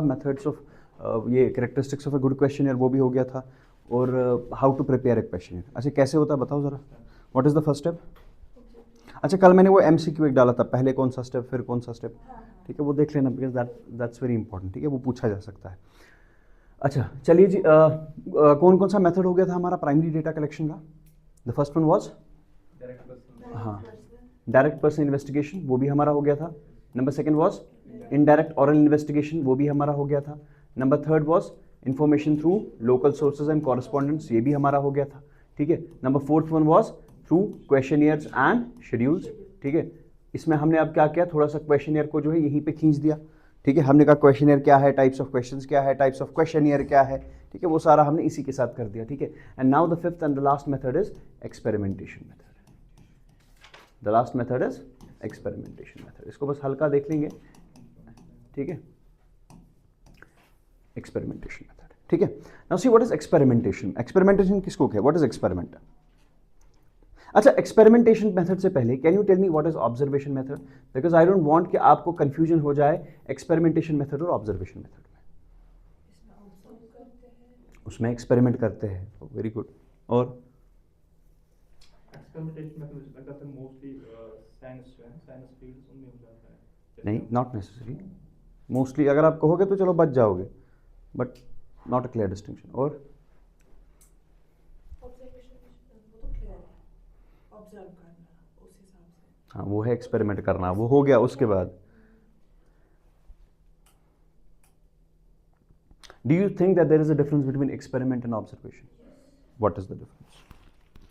Methods of ये characteristics of a good questionnaire वो भी हो गया था, और how to prepare a questionnaire. अच्छा कैसे होता है बताओ ज़रा, what is the first step? अच्छा कल मैंने वो MCQ एक डाला था, पहले कौन सा स्टेप फिर कौन सा स्टेप, ठीक है वो देख लेना, बिकॉज दैट्स वेरी इंपॉर्टेंट, ठीक है वो पूछा जा सकता है। अच्छा चलिए जी, कौन कौन सा मेथड हो गया था हमारा प्राइमरी डेटा कलेक्शन का? द फर्स्ट वन वाज हाँ डायरेक्ट पर्सन इन्वेस्टिगेशन, वो भी हमारा हो गया था। Number second was indirect oral investigation, वो भी हमारा हो गया था। Number third was information through local sources and correspondents, ये भी हमारा हो गया था, ठीक है। Number fourth one was through questionnaires and schedules, ठीक है। इसमें हमने अब क्या किया, थोड़ा सा क्वेश्चनियर को जो है यहीं पे खींच दिया, ठीक है। हमने कहा क्वेश्चनियर क्या है, टाइप्स ऑफ क्वेश्चंस क्या है, टाइप्स ऑफ क्वेश्चनियर क्या है, ठीक है वो सारा हमने इसी के साथ कर दिया, ठीक है। And now the fifth and the last method is experimentation method. The last method is experimentation method, इसको बस हल्का देख लेंगे, ठीक है। एक्सपेरिमेंटेशन मेथड, ठीक है। Now see what is experimentation. Experimentation किसको कहते हैं, व्हाट इज एक्सपेरिमेंट? अच्छा एक्सपेरिमेंटेशन मेथड से पहले can you tell me what is observation method, because I don't want कि आपको कंफ्यूजन हो जाए एक्सपेरिमेंटेशन मेथड और ऑब्जर्वेशन मेथड में। उसमें एक्सपेरिमेंट करते हैं, वेरी गुड। और एक्सपेरिमेंटेशन मेथड में लगता है मोस्टली साइंस जो है, साइंस फील्ड्स उनमें हो जाता है। नहीं, नॉट नेसेसरी, मोस्टली अगर आप कहोगे तो चलो बच जाओगे, but not a clear distinction. और हाँ वो है एक्सपेरिमेंट करना, वो हो गया। उसके बाद do you think that there is a difference between experiment and observation? What is the difference?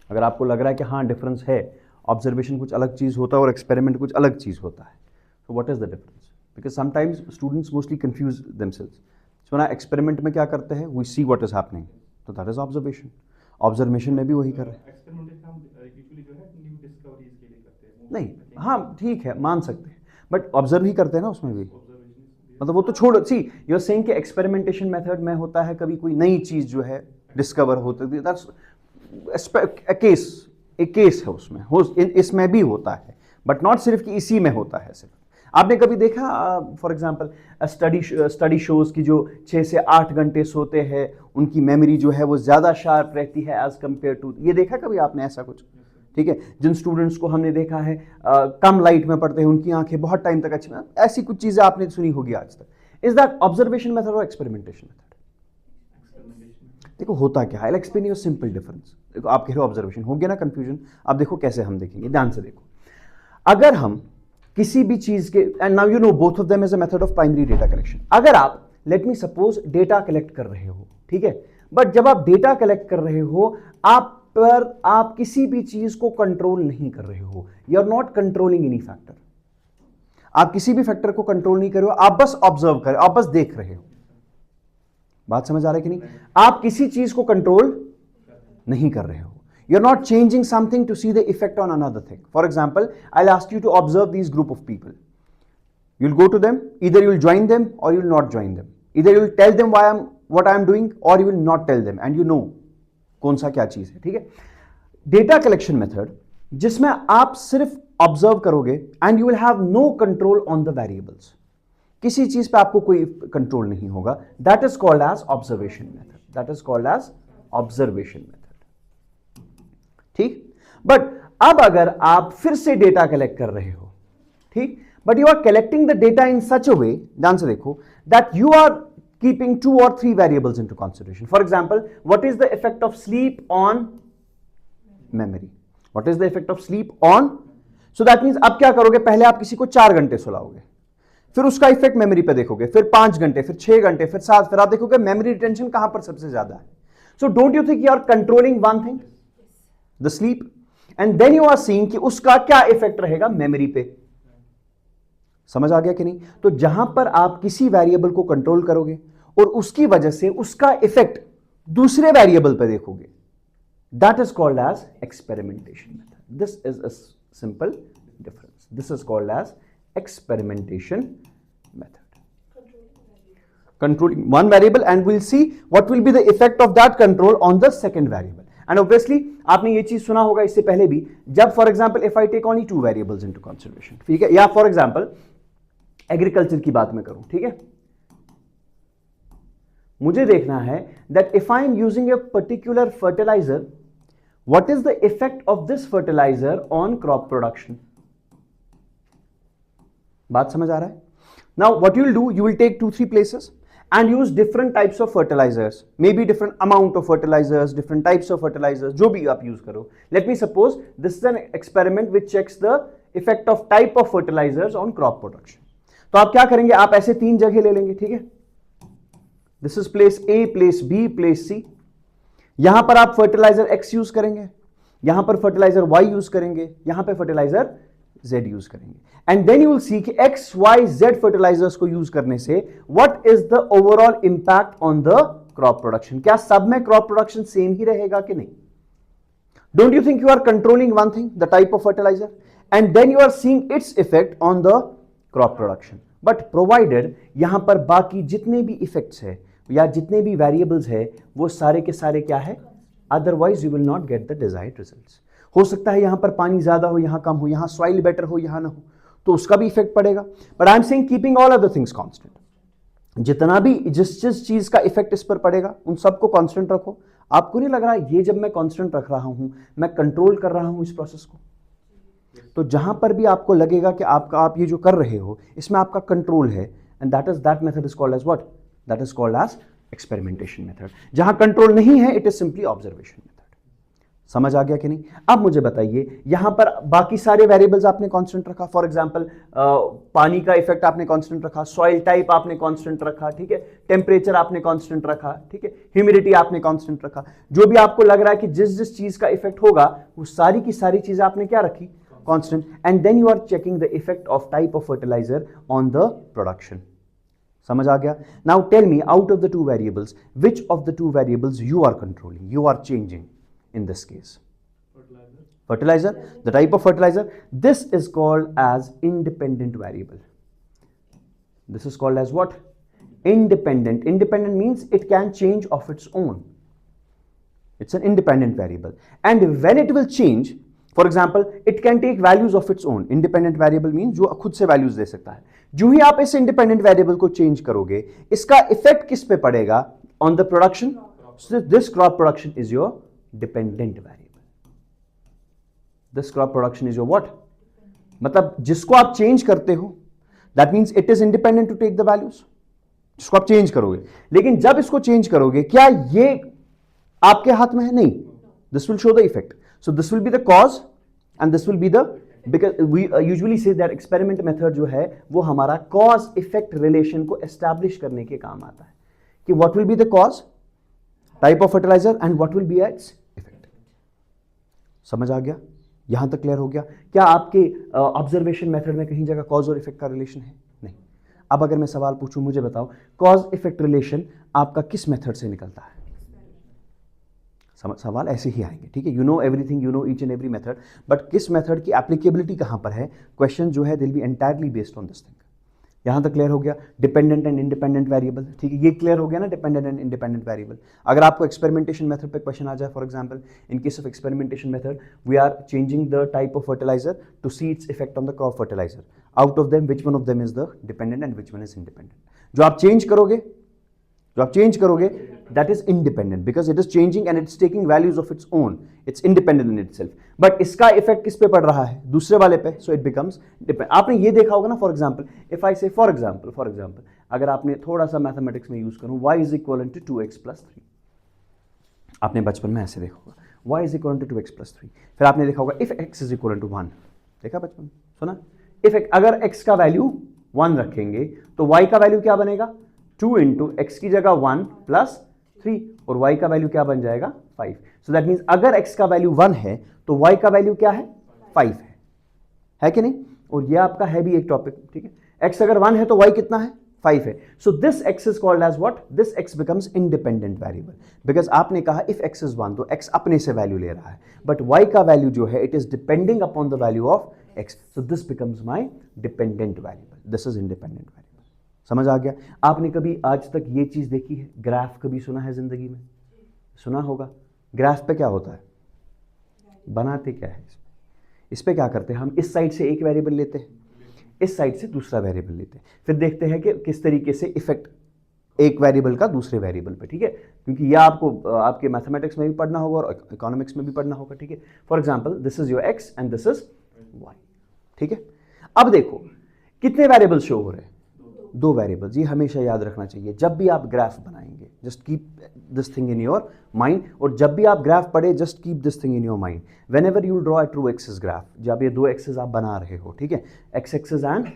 अगर आपको लग रहा है कि हाँ डिफरेंस है, ऑब्जर्वेशन कुछ अलग चीज़ होता है और एक्सपेरिमेंट कुछ अलग चीज़ होता है, तो what is the difference? Because sometimes students mostly confuse themselves. So ना एक्सपेरिमेंट में क्या करते हैं, we see what is happening, तो दैट इज ऑब्जर्वेशन। ऑब्जर्वेशन में भी वही कर रहे हैं। एक्सपेरिमेंटेशन हम यूजुअली जो है न्यू डिस्कवरीज के लिए करते हैं। नहीं हाँ ठीक है मान सकते हैं, बट ऑब्जर्व ही करते हैं ना उसमें भी, मतलब वो तो छोड़ सी यू आर सेइंग कि एक्सपेरिमेंटेशन मेथड में होता है कभी कोई नई चीज़ जो है डिस्कवर होती है, दैट्स एक केस है उसमें हो, इसमें भी होता है, बट नॉट सिर्फ कि इसी में होता है सिर्फ। आपने कभी देखा फॉर एग्जांपल स्टडी शोज की जो 6 से 8 घंटे सोते हैं उनकी मेमोरी जो है वो ज़्यादा शार्प रहती है एज कम्पेयर टू, ये देखा कभी आपने ऐसा कुछ? ठीक है, जिन स्टूडेंट्स को हमने देखा है कम लाइट में पढ़ते हैं उनकी आंखें बहुत टाइम तक अच्छी, ऐसी कुछ चीज़ें आपने सुनी होगी आज तक। इज दैट ऑब्जर्वेशन मेथड और एक्सपेरिमेंटेशन मेथड? देखो होता क्या है, I will explain you simple difference. देखो आप कह रहे हो ऑब्जर्वेशन, हो गया ना कंफ्यूजन, अब देखो कैसे हम देखेंगे, ध्यान से देखो। अगर हम किसी भी चीज के, and now you know both of them is a method of primary data collection. अगर आप late me suppose data collect कर रहे हो, ठीक है, बट जब आप डेटा कलेक्ट कर रहे हो आप किसी भी चीज को कंट्रोल नहीं कर रहे हो, you are not controlling any factor. आप किसी भी फैक्टर को कंट्रोल नहीं कर रहे हो, आप बस ऑब्जर्व कर रहे हो, आप बस देख रहे हो। बात समझ आ रही है कि नहीं? आप किसी चीज को कंट्रोल नहीं कर रहे हो, you're not changing something to see the effect on another thing. For example, I'll ask you to observe these group of people. You'll go to them, either you'll join them or you'll not join them. Either you'll tell them what I'm doing or you will not tell them, and you know कौन सा क्या चीज है, ठीक है। Data collection method जिसमें आप सिर्फ ऑब्जर्व करोगे and you will have no control on the variables, किसी चीज पे आपको कोई कंट्रोल नहीं होगा, that is called as observation method, that is called as observation method, ठीक। बट अब अगर आप फिर से डेटा कलेक्ट कर रहे हो, ठीक, but you are collecting the data in such a way, ध्यान से देखो, that you are keeping 2 or 3 variables into consideration. For example, what is the effect of sleep on memory? What is the effect of sleep on, so that means अब क्या करोगे, पहले आप किसी को 4 घंटे सुलाओगे, फिर उसका इफेक्ट मेमोरी पे देखोगे, फिर 5 घंटे, फिर 6 घंटे, फिर 7, फिर आप देखोगे मेमोरी रिटेंशन कहां पर सबसे ज्यादा है। So don't you think you are controlling one thing, the sleep, and then you are seeing कि उसका क्या इफेक्ट रहेगा मेमोरी पे। समझ आ गया कि नहीं? तो जहां पर आप किसी वेरिएबल को कंट्रोल करोगे और उसकी वजह से उसका इफेक्ट दूसरे वेरिएबल पे देखोगे, that is called as experimentation method. This is a simple difference, this is called as experimentation method. Controlling one variable and we'll see what will be the effect of that control on the second variable. And obviously आपने ये चीज सुना होगा इससे पहले भी, जब for example if I take only 2 variables into consideration, ठीक है, या फॉर एग्जाम्पल एग्रीकल्चर की बात में करूं, ठीक है, मुझे देखना है that if I am using a particular fertiliser, what is the effect of this fertiliser on crop production. बात समझ आ रहा है? Now what you will do, you will take 2-3 places and use different types of fertilizers, maybe different amount of fertilizers, different types of fertilizers, जो भी आप use करो. Let me suppose this is an experiment which checks the effect of type of fertilizers on crop production. तो आप क्या करेंगे, आप ऐसे 3 जगह ले लेंगे, ठीक है? This is place A, place B, place C. यहां पर आप फर्टिलाइजर X यूज करेंगे, यहां पर फर्टिलाइजर Y यूज करेंगे, यहां पर फर्टिलाइजर Z यूज करेंगे, and then you will see कि X, Y, Z फर्टिलाइजर्स को यूज करने से what is the overall impact on the crop production. क्या सब में क्रॉप प्रोडक्शन सेम ही रहेगा कि नहीं? Don't you think you are controlling one thing, the type of fertiliser, and then you are seeing its effect on the crop production, but provided यहां पर बाकी जितने भी इफेक्ट्स है या जितने भी वेरिएबल्स है वो सारे के सारे क्या है, otherwise you will not get the desired results. हो सकता है यहां पर पानी ज्यादा हो, यहां कम हो, यहां सॉइल बेटर हो, यहां ना हो, तो उसका भी इफेक्ट पड़ेगा। But I am saying keeping all other things constant, जितना भी जिस चीज का इफेक्ट इस पर पड़ेगा उन सबको कांस्टेंट रखो। आपको नहीं लग रहा ये जब मैं कांस्टेंट रख रहा हूं मैं कंट्रोल कर रहा हूं इस प्रोसेस को? तो जहां पर भी आपको लगेगा कि आप ये जो कर रहे हो इसमें आपका कंट्रोल है, and that method is called as what, that is called as experimentation method. जहां कंट्रोल नहीं है it is simply observation method. समझ आ गया कि नहीं? अब मुझे बताइए यहां पर बाकी सारे वेरिएबल्स आपने कांस्टेंट रखा, फॉर एग्जांपल पानी का इफेक्ट आपने कांस्टेंट रखा, सॉइल टाइप आपने कांस्टेंट रखा, ठीक है, टेम्परेचर आपने कांस्टेंट रखा, ठीक है, ह्यूमिडिटी आपने कांस्टेंट रखा, जो भी आपको लग रहा है कि जिस जिस चीज का इफेक्ट होगा वो सारी की सारी चीजें आपने क्या रखी, constant, and then you are checking the effect of type of fertilizer on the production. समझ आ गया? Now tell me out of the 2 variables which of the 2 variables you are controlling, you are changing in this case? Fertilizer, the type of fertilizer. This is called as independent variable. This is called as what? Independent. Independent means it can change of its own. It's an independent variable, and when it will change, for example, it can take values of its own. Independent variable means जो खुद से values दे सकता है। जो ही आप इस independent variable को change करोगे इसका effect किस पे पड़ेगा? On the production. So this crop production is your dependent variable. This crop production is your what? मतलब जिसको आप चेंज करते हो that means it is independent to take the values, जिसको आप चेंज करोगे। लेकिन जब इसको चेंज करोगे क्या ये आपके हाथ में है? नहीं। This will show the effect. So this will be the cause and this will be the, because we usually say that experiment method जो है वो हमारा cause effect relation को establish करने के काम आता है कि what will be the cause, type of fertilizer and what will be its effect. समझ आ गया? यहां तक क्लियर हो गया? क्या आपके ऑब्जर्वेशन मेथड में कहीं जगह कॉज और इफेक्ट का रिलेशन है? नहीं। अब अगर मैं सवाल पूछूं, मुझे बताओ कॉज इफेक्ट रिलेशन आपका किस मेथड से निकलता है? सवाल ऐसे ही आएंगे, ठीक है? You know everything, you know each and every method, but किस मेथड की एप्लीकेबिलिटी कहां पर है? क्वेश्चन जो है दिल B entirely based on this thing. यहां तक क्लियर हो गया? डिपेंडेंट एंड इंडिपेंडेंट वेरिएबल, ठीक है, ये क्लियर हो गया ना, डिपेंडेंट एंड इंडिपेंडेंट वेरिएबल। अगर आपको एक्सपेरिमेंटेशन मेथड पे क्वेश्चन आ जाए, for example in case of experimentation method we are changing the type of fertilizer to see its effect on the crop fertilizer, out of them which one of them is the dependent and which one is independent. जो आप change करोगे that is independent because it is changing and it's taking values of its own, it's independent in itself, but इसका effect किस पे पड़ रहा है? दूसरे वाले पे, so it becomes dependent। आपने ये देखा होगा ना, for example if I say for example अगर आपने थोड़ा सा मैथमेटिक्स में यूज करूं y is equivalent to 2x plus 3, आपने बचपन में ऐसे देखा होगा y is equivalent to 2x plus 3, फिर आपने देखा होगा if x is equivalent to 1, देखा बचपन में, सुना? if अगर x का वैल्यू 1 रखेंगे तो y का वैल्यू क्या बनेगा? 2 into x की जगह 1 plus 3 और y का वैल्यू क्या बन जाएगा? 5। सो दैट मींस अगर x का वैल्यू 1 है तो y का वैल्यू क्या है? 5 है कि नहीं? और ये आपका है भी एक टॉपिक, ठीक है? x अगर 1 है तो y कितना है? 5 है। So this x is called as what? This x becomes independent variable, because आपने कहा इफ x इज 1 तो x अपने से वैल्यू ले रहा है, बट y का वैल्यू जो है it is depending upon the value of x, so this becomes my dependent variable, this is independent variable. समझ आ गया? आपने कभी आज तक ये चीज देखी है? ग्राफ कभी सुना है जिंदगी में? सुना होगा। ग्राफ पे क्या होता है? बनाते क्या है इस पे क्या करते हैं हम? इस साइड से एक वेरिएबल लेते हैं, इस साइड से दूसरा वेरिएबल लेते हैं, फिर देखते हैं कि किस तरीके से इफेक्ट एक वेरिएबल का दूसरे वेरिएबल पे, ठीक है, क्योंकि यह आपको आपके मैथमेटिक्स में भी पढ़ना होगा और इकोनॉमिक्स में भी पढ़ना होगा, ठीक है। For example this is your X and this is Y, ठीक है। अब देखो कितने वेरिएबल्स शो हो रहे हैं, दो वेरिएबल्स। ये हमेशा याद रखना चाहिए जब भी आप ग्राफ बनाएंगे, just keep this thing in your mind. और जब भी आप ग्राफ पढ़े, just keep this thing in your mind whenever you draw a true axis graph. जब ये दो एक्सिस आप बना रहे हो, ठीक है, X axis and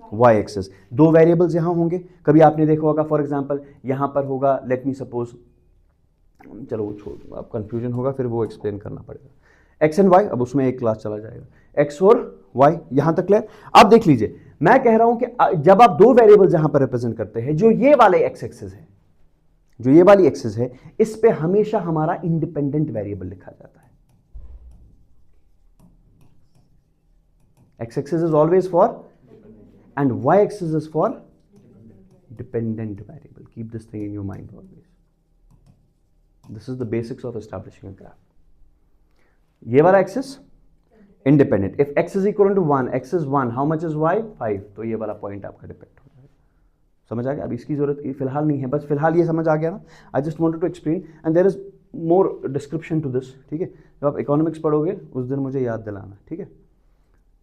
Y axis, दो वेरिएबल्स यहां होंगे। कभी आपने देखा होगा फॉर एग्जांपल यहां पर होगा, लेट मी सपोज, चलो वो छोड़, अब कंफ्यूजन होगा फिर वो एक्सप्लेन करना पड़ेगा, एक्स एंड वाई। अब उसमें एक क्लास चला जाएगा, एक्स और वाई, यहां तक क्लियर। अब देख लीजिए, मैं कह रहा हूं कि जब आप दो वेरिएबल्स यहां पर रिप्रेजेंट करते हैं, जो ये वाले एक्स एक्सिस है, जो ये वाली एक्सिस है, इस पे हमेशा हमारा इंडिपेंडेंट वेरिएबल लिखा जाता है। X axis is always for and y-axis is for dependent variable. Keep this thing in your mind always. This is the basics of establishing a graph. ये वाला axis independent. If x is equal to 1, x is 1, how much is y? 5. तो ये वाला point आपका depend हो जाएगा। समझ आ गया? अब इसकी जरूरत फिलहाल नहीं है, बस फिलहाल ये समझ आ गया ना। I just wanted to explain and there is more description to this, ठीक है। जब आप इकोनॉमिक्स पढ़ोगे उस दिन मुझे याद दिलाना, ठीक है।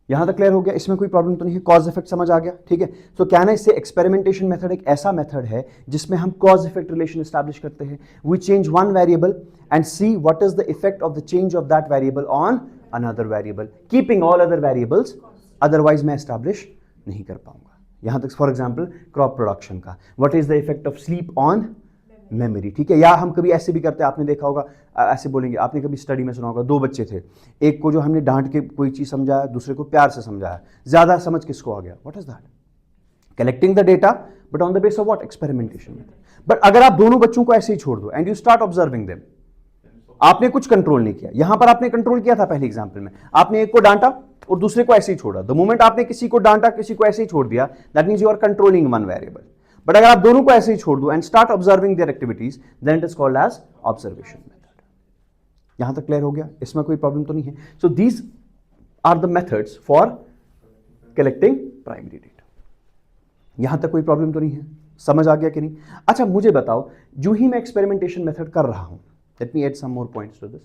यहां तक क्लियर हो गया, इसमें कोई प्रॉब्लम तो नहीं है, कॉज इफेक्ट समझ आ गया, ठीक है। सो क्या ना, इससे एक्सपेरिमेंटेशन मेथड एक ऐसा मेथड है जिसमें हम कॉज इफेक्ट रिलेशन एस्टैब्लिश करते हैं। We change one variable and see what is the effect of the change of that variable on another variable, keeping all other variables, otherwise मैं establish नहीं कर पाऊंगा। यहां तक फॉर एग्जाम्पल क्रॉप प्रोडक्शन का, what is the effect of sleep on memory, ठीक है। या हम कभी ऐसे भी करते हैं, आपने देखा होगा, ऐसे बोलेंगे, आपने कभी स्टडी में सुना होगा, दो बच्चे थे, एक को जो हमने डांट के कोई चीज समझाया, दूसरे को प्यार से समझाया, ज्यादा समझ किसको आ गया? What is that? Collecting the data but on the base of what? Experimentation method. But अगर आप दोनों बच्चों को ऐसे ही छोड़ दो and you start observing them, आपने कुछ कंट्रोल नहीं किया। यहां पर आपने कंट्रोल किया था पहले एग्जाम्पल में, आपने एक को डांटा और दूसरे को ऐसे ही छोड़ा। द मोमेंट आपने किसी को डांटा, किसी को ऐसे ही छोड़ दिया, that means you are controlling one variable. But अगर आप दोनों को ऐसे ही छोड़ दो and start observing their activities, then it is called as observation method. यहां तक क्लियर हो गया? इसमें कोई प्रॉब्लम तो नहीं है। So these are the methods for collecting primary data. यहां तक कोई प्रॉब्लम तो नहीं है, समझ आ गया कि नहीं? अच्छा मुझे बताओ, जो ही मैं एक्सपेरिमेंटेशन मेथड कर रहा हूं, let me add some more points to this.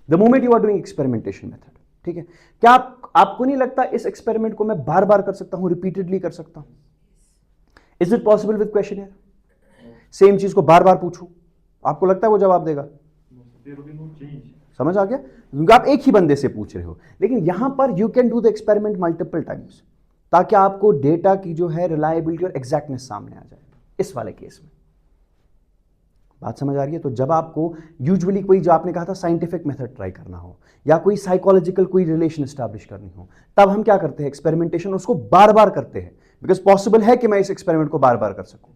The moment you are doing experimentation method, ठीक है, क्या आपको नहीं लगता इस एक्सपेरिमेंट को मैं बार बार कर सकता हूं, रिपीटेडली कर सकता हूं? Is it possible with questionnaire? Same चीज को बार बार पूछूं, आपको लगता है वो जवाब देगा? समझ आ गया? क्योंकि आप एक ही बंदे से पूछ रहे हो। लेकिन यहां पर you can do the experiment multiple times, ताकि आपको डेटा की जो है रिलायबिलिटी और एग्जैक्टनेस सामने आ जाए। इस वाले केस में बात समझ आ रही है? तो जब आपको यूजुअली कोई, जो आपने कहा था, साइंटिफिक मेथड ट्राई करना हो या कोई साइकोलॉजिकल कोई रिलेशन एस्टैब्लिश करनी हो, तब हम क्या करते हैं? एक्सपेरिमेंटेशन उसको बार बार करते हैं, बिकॉज पॉसिबल है कि मैं इस एक्सपेरिमेंट को बार बार कर सकूं।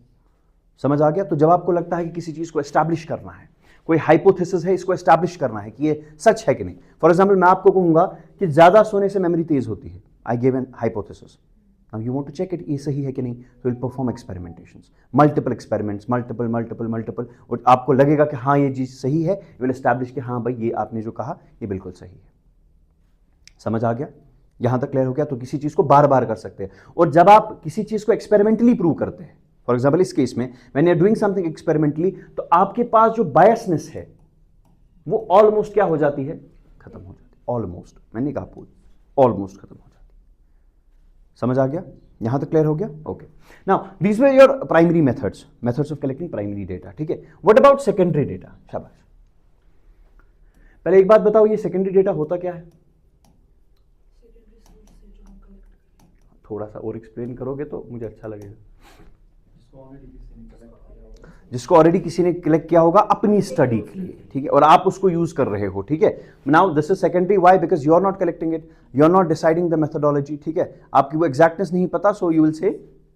समझ आ गया? तो जब आपको लगता है कि किसी चीज को एस्टैब्लिश करना है, कोई हाइपोथेसिस है, इसको एस्टैब्लिश करना है कि ये सच है कि नहीं। फॉर एग्जाम्पल मैं आपको कहूंगा कि ज्यादा सोने से मेमोरी तेज होती है, I give an hypothesis. Now you want to check it, ये सही है कि नहीं, तो will perform experimentations, multiple experiments, multiple, और आपको लगेगा कि हाँ ये चीज सही है, यू विल एस्टैब्लिश कि हाँ भाई ये आपने जो कहा ये बिल्कुल सही है। समझ आ गया? यहां तक क्लियर हो गया? तो किसी चीज को बार बार कर सकते हैं। और जब आप किसी चीज को एक्सपेरिमेंटली प्रूव करते हैं, फॉर एग्जाम्पल इस केस में when you are doing something experimentally, तो आपके पास जो बायसनेस है वो ऑलमोस्ट क्या हो जाती है? खत्म हो जाती है। ऑलमोस्ट, मैंने कहा पूरी, ऑलमोस्ट खत्म हो जाती है। समझ आ गया? यहां तक क्लियर हो गया? Okay, now these were your primary methods of collecting primary data, ठीक है। What about secondary data? शाबाश। पहले एक बात बताओ, ये सेकेंडरी डेटा होता क्या है? थोड़ा सा और एक्सप्लेन करोगे तो मुझे अच्छा लगेगा। जिसको ऑलरेडी किसी ने कलेक्ट किया होगा अपनी स्टडी के लिए, ठीक है, और आप उसको यूज कर रहे हो, ठीक है। Now this is secondary, why? Because you are not collecting it, you are not deciding the methodology, ठीक है, आपकी वो एग्जैक्टनेस नहीं पता, सो यू विल से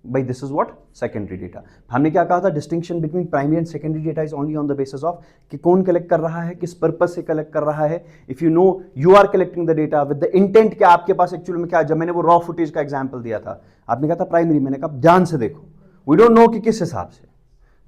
भाई this is what? Secondary data. हमने क्या कहा था? Distinction between primary and secondary data is only on the basis of कि कौन कलेक्ट कर रहा है, किस पर्पज से कलेक्ट कर रहा है। If you know you are collecting the data with the intent, क्या आपके पास एक्चुअली में क्या, जब मैंने वो रॉ फुटेज का एग्जाम्पल दिया था, आपने कहा था प्राइमरी, मैंने कहा ध्यान से देखो, वी डोंट नो कि किस हिसाब से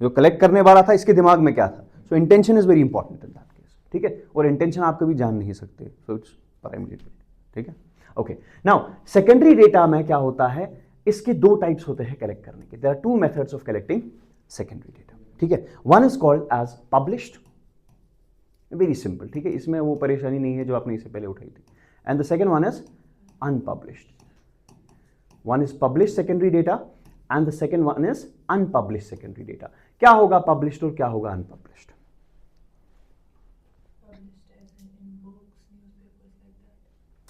जो कलेक्ट करने वाला था इसके दिमाग में क्या था। So intention is very important in that case, ठीक है, और इंटेंशन आप कभी जान नहीं सकते, सो इट्स प्राइमरी डेटा, ठीक है। ओके, नाउ सेकेंडरी डेटा में क्या होता है? इसके दो टाइप्स होते हैं कलेक्ट करने के। There are two methods of collecting secondary data. ठीक है, one is called as published, very simple, ठीक है, इसमें वो परेशानी नहीं है जो आपने इससे पहले उठाई थी। And the second one is unpublished, one is published secondary data and the second one is unpublished secondary data. क्या होगा पब्लिश्ड और क्या होगा अनपब्लिश्ड?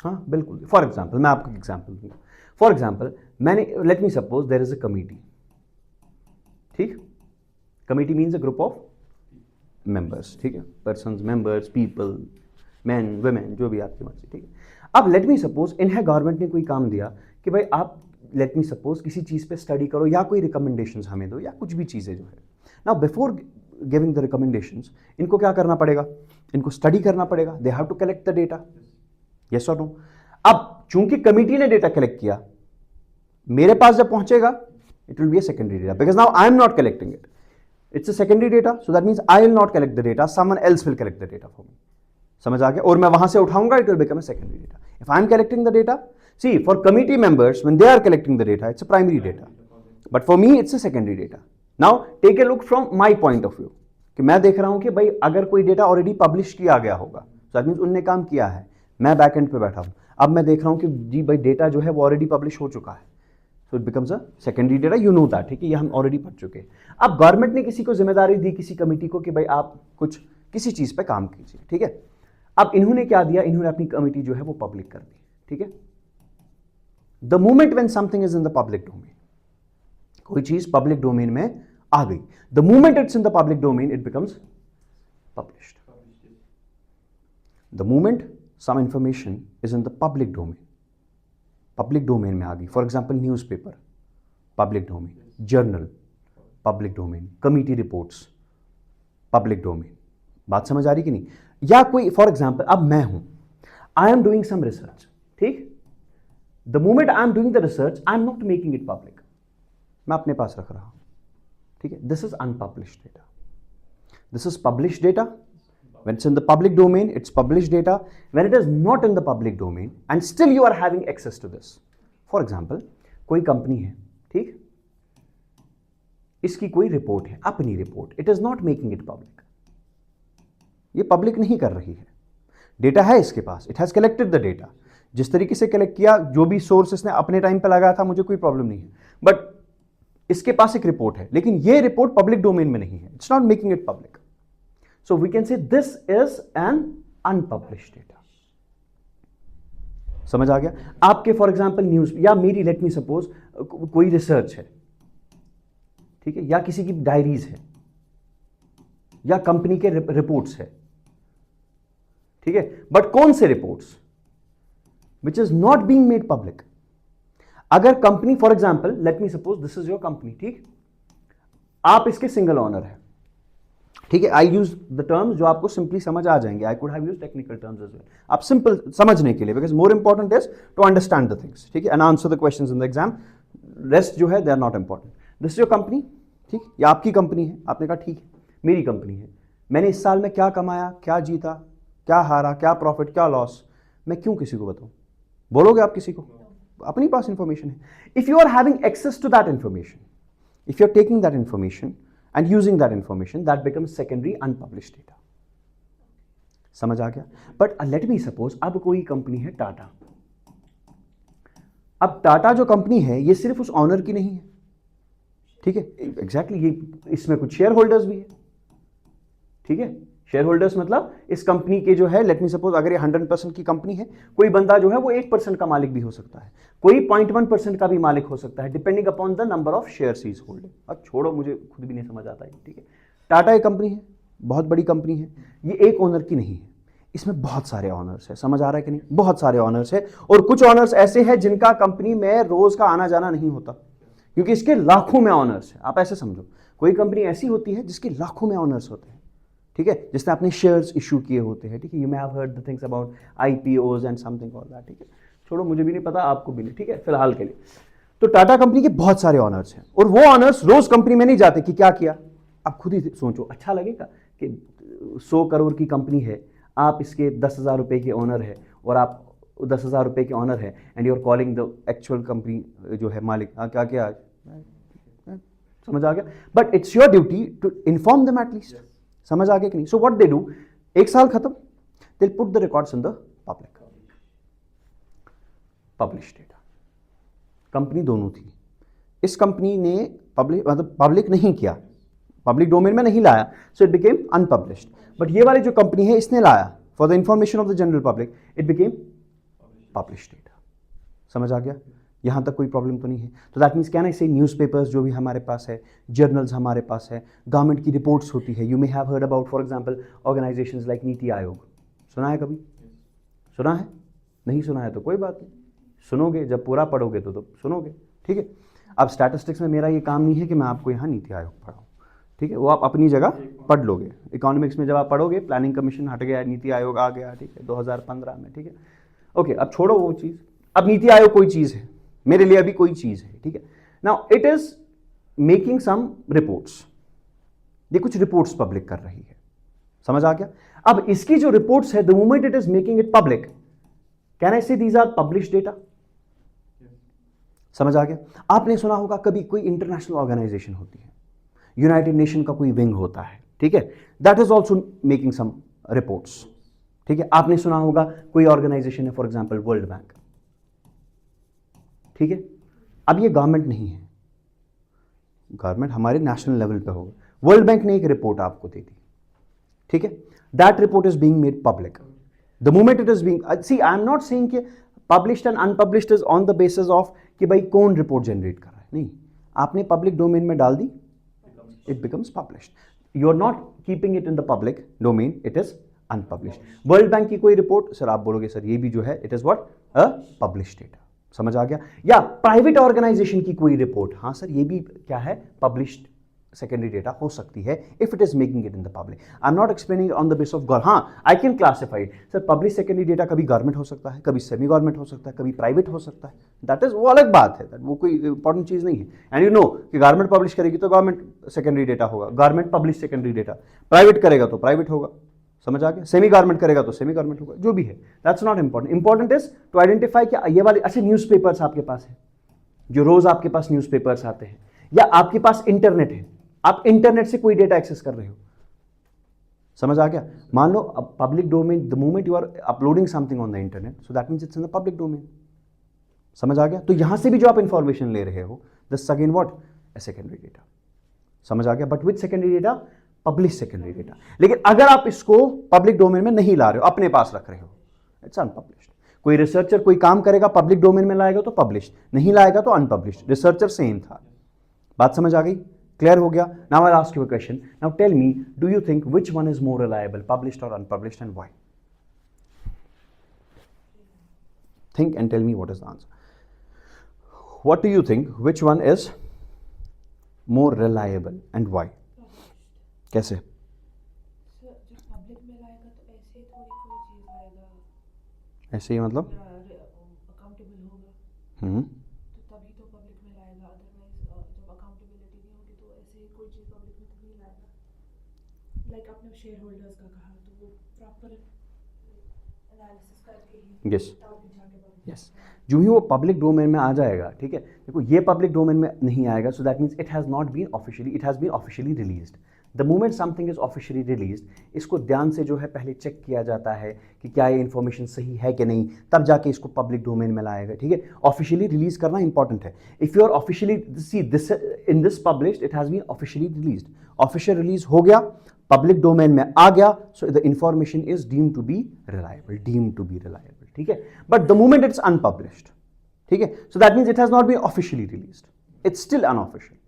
हाँ बिल्कुल, फॉर एग्जाम्पल मैं आपको एग्जाम्पल दूंगा। फॉर एग्जाम्पल मैंने, let me suppose there is a committee, ठीक, committee means a group of members, ठीक है, persons, members, people, man, women, जो भी आपकी मर्जी, ठीक है। अब लेट मी सपोज इन्हें गवर्नमेंट ने कोई काम दिया कि भाई आप लेट मी सपोज किसी चीज़ पे स्टडी करो या कोई रिकमेंडेशंस हमें दो या कुछ भी चीज़ें जो है। Now before giving the recommendations इनको क्या करना पड़ेगा? इनको स्टडी करना पड़ेगा, they have to collect the data, yes और नो। अब चूंकि कमिटी ने डेटा कलेक्ट किया, मेरे पास जब पहुंचेगा it will be a secondary data, because now I am not collecting it, it's a secondary data, so that means I will not collect the data, someone else will collect the data for me. समझ आ गया? और मैं वहां से उठाऊंगा, it will become a secondary data. If I am collecting the data, see for committee members when they are collecting the data it's a primary data, but for me it's a secondary data. Now take a look from my point of view, कि मैं देख रहा हूं कि भाई अगर कोई data already publish किया गया होगा, सो दैट मीन्स उनने काम किया है, मैं बैक एंड पे बैठा हूं, अब मैं देख रहा हूं कि जी भाई डेटा जो है वो ऑलरेडी पब्लिश हो चुका है, so it becomes a secondary data, you know that, ठीक है, ये हम ऑलरेडी पढ़ चुके हैं। अब गवर्नमेंट ने किसी को जिम्मेदारी दी, किसी कमिटी को, कि भाई आप कुछ किसी चीज पे काम कीजिए, ठीक है। अब इन्होंने क्या दिया, इन्होंने अपनी कमिटी जो है वो पब्लिक कर दी, ठीक है। The moment when something is in the public domain, कोई चीज पब्लिक डोमेन में आ गई, the moment it's in the public domain it becomes published. The moment some information is in the public domain, public domain में आ गई, for example newspaper public domain, journal public domain, committee reports public domain, बात समझ आ रही कि नहीं? या कोई फॉर एग्जाम्पल अब मैं हूं, I am doing some research, ठीक, the moment I am doing the research I am not making it public, मैं अपने पास रख रहा हूं, ठीक है, this is unpublished data, this is published data. When it's in the public domain, it's published data. When it is not in the public domain, and still you are having access to this. For example, कोई company है, ठीक, इसकी कोई report है, अपनी report, it is not making it public, ये public नहीं कर रही है, डेटा है इसके पास, it has collected the data, जिस तरीके से कलेक्ट किया, जो भी सोर्स इसने अपने टाइम पे लगाया था, मुझे कोई प्रॉब्लम नहीं है, बट इसके पास एक रिपोर्ट है, लेकिन ये रिपोर्ट पब्लिक डोमेन में नहीं है, it's not making it public, so we can say this is an unpublished data। समझ आ गया? आपके फॉर एग्जाम्पल न्यूज या मेरी लेट मी सपोज कोई रिसर्च है, ठीक है, या किसी की डायरीज है या कंपनी के रिपोर्ट्स है, ठीक है, बट कौन से reports? Which is not being made public. अगर company for example let me suppose this is your company, ठीक, आप इसके सिंगल ऑनर है, ठीक है, आई यूज द टर्म्स जो आपको सिंपली समझ आ जाएंगे, I could have used technical terms as well, आप सिंपल समझने के लिए, because more important is to understand the things, ठीक है, and answer the questions in the exam, rest जो है they are not important. This is your company, ठीक, ये आपकी कंपनी है, आपने कहा ठीक है मेरी कंपनी है, मैंने इस साल में क्या कमाया, क्या जीता, क्या हारा, क्या प्रॉफिट, क्या लॉस, मैं क्यों किसी को बताऊं? बोलोगे आप किसी को? अपनी पास इंफॉर्मेशन है। If you are having access to that information, if you are taking that information and using that information, that becomes secondary unpublished data। समझ आ गया? But let me suppose अब कोई कंपनी है टाटा, अब टाटा जो कंपनी है ये सिर्फ उस ऑनर की नहीं है, ठीक है, एग्जैक्टली ये इसमें कुछ शेयर होल्डर्स भी है, ठीक है, शेयर होल्डर्स मतलब इस कंपनी के जो है लेट मी सपोज अगर ये 100% की कंपनी है, कोई बंदा जो है वो 1% का मालिक भी हो सकता है, कोई 0.1% का भी मालिक हो सकता है, depending upon the number of shares he is holding. अब छोड़ो, मुझे खुद भी नहीं समझ आता है, ठीक है, टाटा एक कंपनी है, बहुत बड़ी कंपनी है, ये एक ओनर की नहीं है, इसमें बहुत सारे ऑनर्स है, समझ आ रहा है कि नहीं? बहुत सारे ऑनर्स है, और कुछ ऑनर्स ऐसे हैं जिनका कंपनी में रोज का आना जाना नहीं होता, क्योंकि इसके लाखों में ऑनर्स है। आप ऐसे समझो, कोई कंपनी ऐसी होती है जिसके लाखों में ऑनर्स होते हैं, ठीक है, जिसने अपने शेयर्स इशू किए होते हैं, ठीक है, you may have heard the things about IPOs and something all that, ठीक है, छोड़ो, मुझे भी नहीं पता, आपको भी नहीं, ठीक है, फिलहाल के लिए। तो टाटा कंपनी के बहुत सारे ऑनर्स हैं, और वो ऑनर्स रोज कंपनी में नहीं जाते कि क्या किया। आप खुद ही सोचो, अच्छा लगेगा कि 100 करोड़ की कंपनी है, आप इसके 10,000 रुपए के ऑनर है, और आप 10,000 रुपए के ऑनर है, and you are calling the actual company जो है मालिक, क्या क्या समझ आ गया? But it's your duty to inform them at least. समझ आ गया कि नहीं? सो व्हाट दे डू, एक साल खत्म, they put the records in the public, publish data. Company दोनों थी, इस कंपनी ने पब्लिक मतलब पब्लिक नहीं किया, पब्लिक डोमेन में नहीं लाया, so it became unpublished. But ये वाली जो कंपनी है इसने लाया for the information of the general public, it became published data. समझ आ गया? यहां तक कोई प्रॉब्लम तो नहीं है? तो दैट मीन्स क्या ना, इसे न्यूज़पेपर्स जो भी हमारे पास है, जर्नल्स हमारे पास है, गवर्नमेंट की रिपोर्ट्स होती है। You may have heard about for example organisations like NITI Aayog, सुना है कभी? सुना है? नहीं सुना है तो कोई बात नहीं, सुनोगे जब पूरा पढ़ोगे तो सुनोगे, ठीक है? अब स्टैटिस्टिक्स में मेरा ये काम नहीं है कि मैं आपको यहाँ नीति आयोग पढ़ाऊँ, ठीक है? वो आप अपनी जगह पढ़ लोगे। इकोनॉमिक्स में जब आप पढ़ोगे, प्लानिंग कमीशन हट गया, नीति आयोग आ गया, ठीक है, 2015 में, ठीक है? ओके, अब छोड़ो वो चीज़। अब नीति आयोग कोई चीज़ है मेरे लिए, अभी कोई चीज़ है, ठीक है? Now it is making some reports, ये कुछ रिपोर्ट्स पब्लिक कर रही है। समझ आ गया? अब इसकी जो रिपोर्ट्स है, the moment it is making it public, can I से दीज आर पब्लिश डेटा? समझ आ गया? आपने सुना होगा कभी कोई इंटरनेशनल ऑर्गेनाइजेशन होती है, यूनाइटेड नेशन का कोई विंग होता है, ठीक है, that is also making some reports, ठीक है? आपने सुना होगा कोई ऑर्गेनाइजेशन है फॉर एग्जाम्पल वर्ल्ड बैंक, ठीक है? अब ये गवर्नमेंट नहीं है, गवर्नमेंट हमारे नेशनल लेवल पे होगा। वर्ल्ड बैंक ने एक रिपोर्ट आपको दे दी, ठीक है? That report is being made public the moment it is being, see I am not saying कि published and unpublished is on the basis of कि भाई कौन रिपोर्ट जनरेट कर रहा है, नहीं, आपने पब्लिक डोमेन में डाल दी, it becomes published. You are not keeping it in the public domain, it is unpublished. World bank की कोई रिपोर्ट, सर आप बोलोगे सर ये भी जो है it is what, a published data. समझ आ गया? या प्राइवेट ऑर्गेनाइजेशन की कोई रिपोर्ट, हाँ सर ये भी क्या है, पब्लिश्ड सेकेंडरी डेटा हो सकती है if it is making it in the public. I am not explaining on the base of government, हाँ I can classify sir public secondary data कभी गवर्नमेंट हो सकता है, कभी सेमी गवर्नमेंट हो सकता है, कभी प्राइवेट हो सकता है, दैट इज वो अलग बात है, वो कोई इंपॉर्टेंट चीज नहीं है। एंड यू नो कि गवर्नमेंट पब्लिश करेगी तो गवर्नमेंट सेकेंडरी डेटा होगा, government publish secondary data, private करेगा तो प्राइवेट होगा। समझ आ गया? सेमी गवर्नमेंट करेगा तो सेमी गवर्नमेंट होगा, जो भी है that's not important. Important is to identify कि ये वाले अच्छे न्यूज़पेपर्स आपके पास है, जो रोज आपके पास न्यूज़पेपर्स आते हैं, या आपके पास इंटरनेट है, आप इंटरनेट से कोई डेटा एक्सेस कर रहे हो। समझ आ गया? मान लो public domain, the moment you are uploading something on the internet, so that means it's in the public domain. समझ आ गया? तो यहां से भी जो आप इंफॉर्मेशन ले रहे हो, this again what, a secondary data. समझ आ गया? But with secondary data, publish secondary data. लेकिन अगर आप इसको पब्लिक डोमेन में नहीं ला रहे हो, अपने पास रख रहे हो, इट्स अनपब्लिश्ड। कोई रिसर्चर कोई काम करेगा, पब्लिक डोमेन में लाएगा तो पब्लिश, नहीं लाएगा तो अनपब्लिश्ड। रिसर्चर सेम था। बात समझ आ गई? क्लियर हो गया? Now I ask you a question, now tell me, do you think which one is more reliable, published और unpublished, and why? Think and tell me what is the answer. What do you think, which one is more reliable and why? कैसे? जब public में लाएगा तो ऐसे ही थोड़ी कोई चीज़ लाएगा, ऐसे ही मतलब अकाउंटेबल होगा तो तभी तो पब्लिक में लाएगा, अदरवाइज जब अकाउंटेबिलिटी नहीं होगी तो ऐसे ही कोई चीज़ पब्लिक में तो नहीं लाएगा। लाइक आपने शेयर होल्डर्स का कहा, तो वो प्रॉपर एनालिसिस करके ही Yes. तब जाके public यस, जो ही वो पब्लिक डोमेन में आ जाएगा, ठीक है, देखो ये पब्लिक डोमेन में नहीं आएगा, so that means it has not been officially, it has been officially released. The moment something is officially released, इसको ध्यान से जो है पहले चेक किया जाता है कि क्या ये इन्फॉर्मेशन सही है कि नहीं, तब जाके इसको पब्लिक डोमेन में लाएगा, ठीक है। ऑफिशियली रिलीज करना इंपॉर्टेंट है। If you are officially see this in this published, it has been officially released, official release हो गया, पब्लिक डोमेन में आ गया, so the information is deemed to be reliable, deemed to be reliable, ठीक है। But the moment it's unpublished, ठीक है, so that means it has not been officially released, it's still unofficial.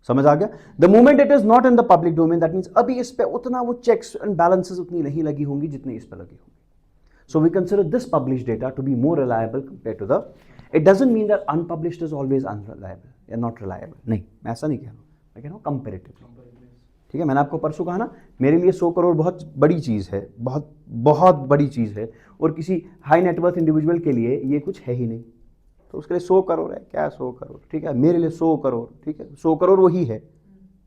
समझ आ गया? The moment it is not in the public domain, that means अभी इस पे उतना वो चेक्स एंड बैलेंसेस उतनी नहीं लगी होंगी जितनी इस पे लगी होंगी। So we consider this published data to be more reliable compare to the, it doesn't mean that unpublished is always unreliable या नॉट रिलायबल, नहीं, मैं ऐसा नहीं कह रहा हूँ, मैं कह रहा हूँ कंपेरेटिवली, ठीक है। मैंने आपको परसों कहा ना, मेरे लिए 100 करोड़ बहुत बड़ी चीज़ है, बहुत बहुत बड़ी चीज़ है, और किसी हाई नेटवर्थ इंडिविजुअल के लिए ये कुछ है ही नहीं, तो उसके लिए 100 करोड़ है, क्या 100 करोड़, ठीक है, मेरे लिए 100 करोड़, ठीक है, 100 करोड़ वही है,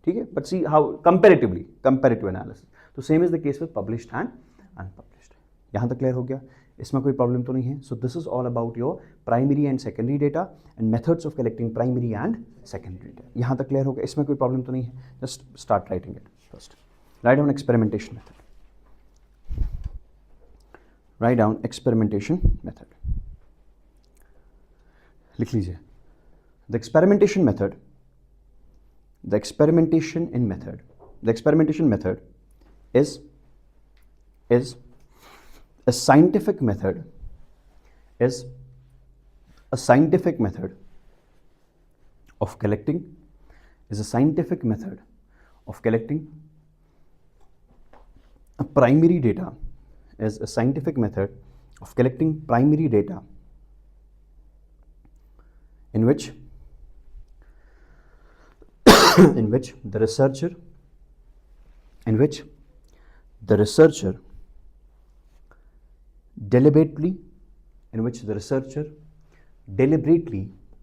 ठीक है। But see how comparatively, comparative analysis, तो same is the case with published and unpublished. यहाँ तक क्लियर हो गया? इसमें कोई प्रॉब्लम तो नहीं है. So this is all about your primary and secondary data and methods of collecting primary and secondary data. यहाँ तक क्लियर हो गया, इसमें कोई प्रॉब्लम तो नहीं है. Just start writing it first. Write down experimentation method. Write down experimentation method. लिख लीजिए. The experimentation method, the experimentation method is a scientific method, is a scientific method of collecting, is a scientific method of collecting a primary data, is a scientific method of collecting primary data in which the researcher deliberately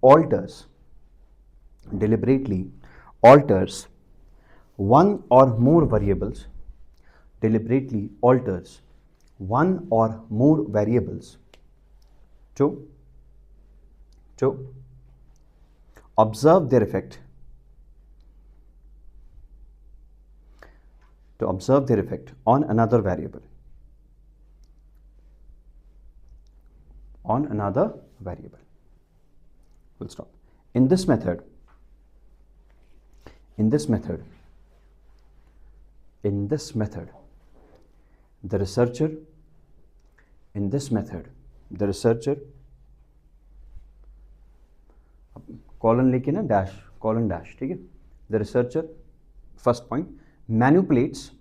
alters one or more variables to observe their effect on another variable. Full stop. In this method, the researcher colon लेके ना dash, colon dash, ठीक है. The researcher, first point, manipulates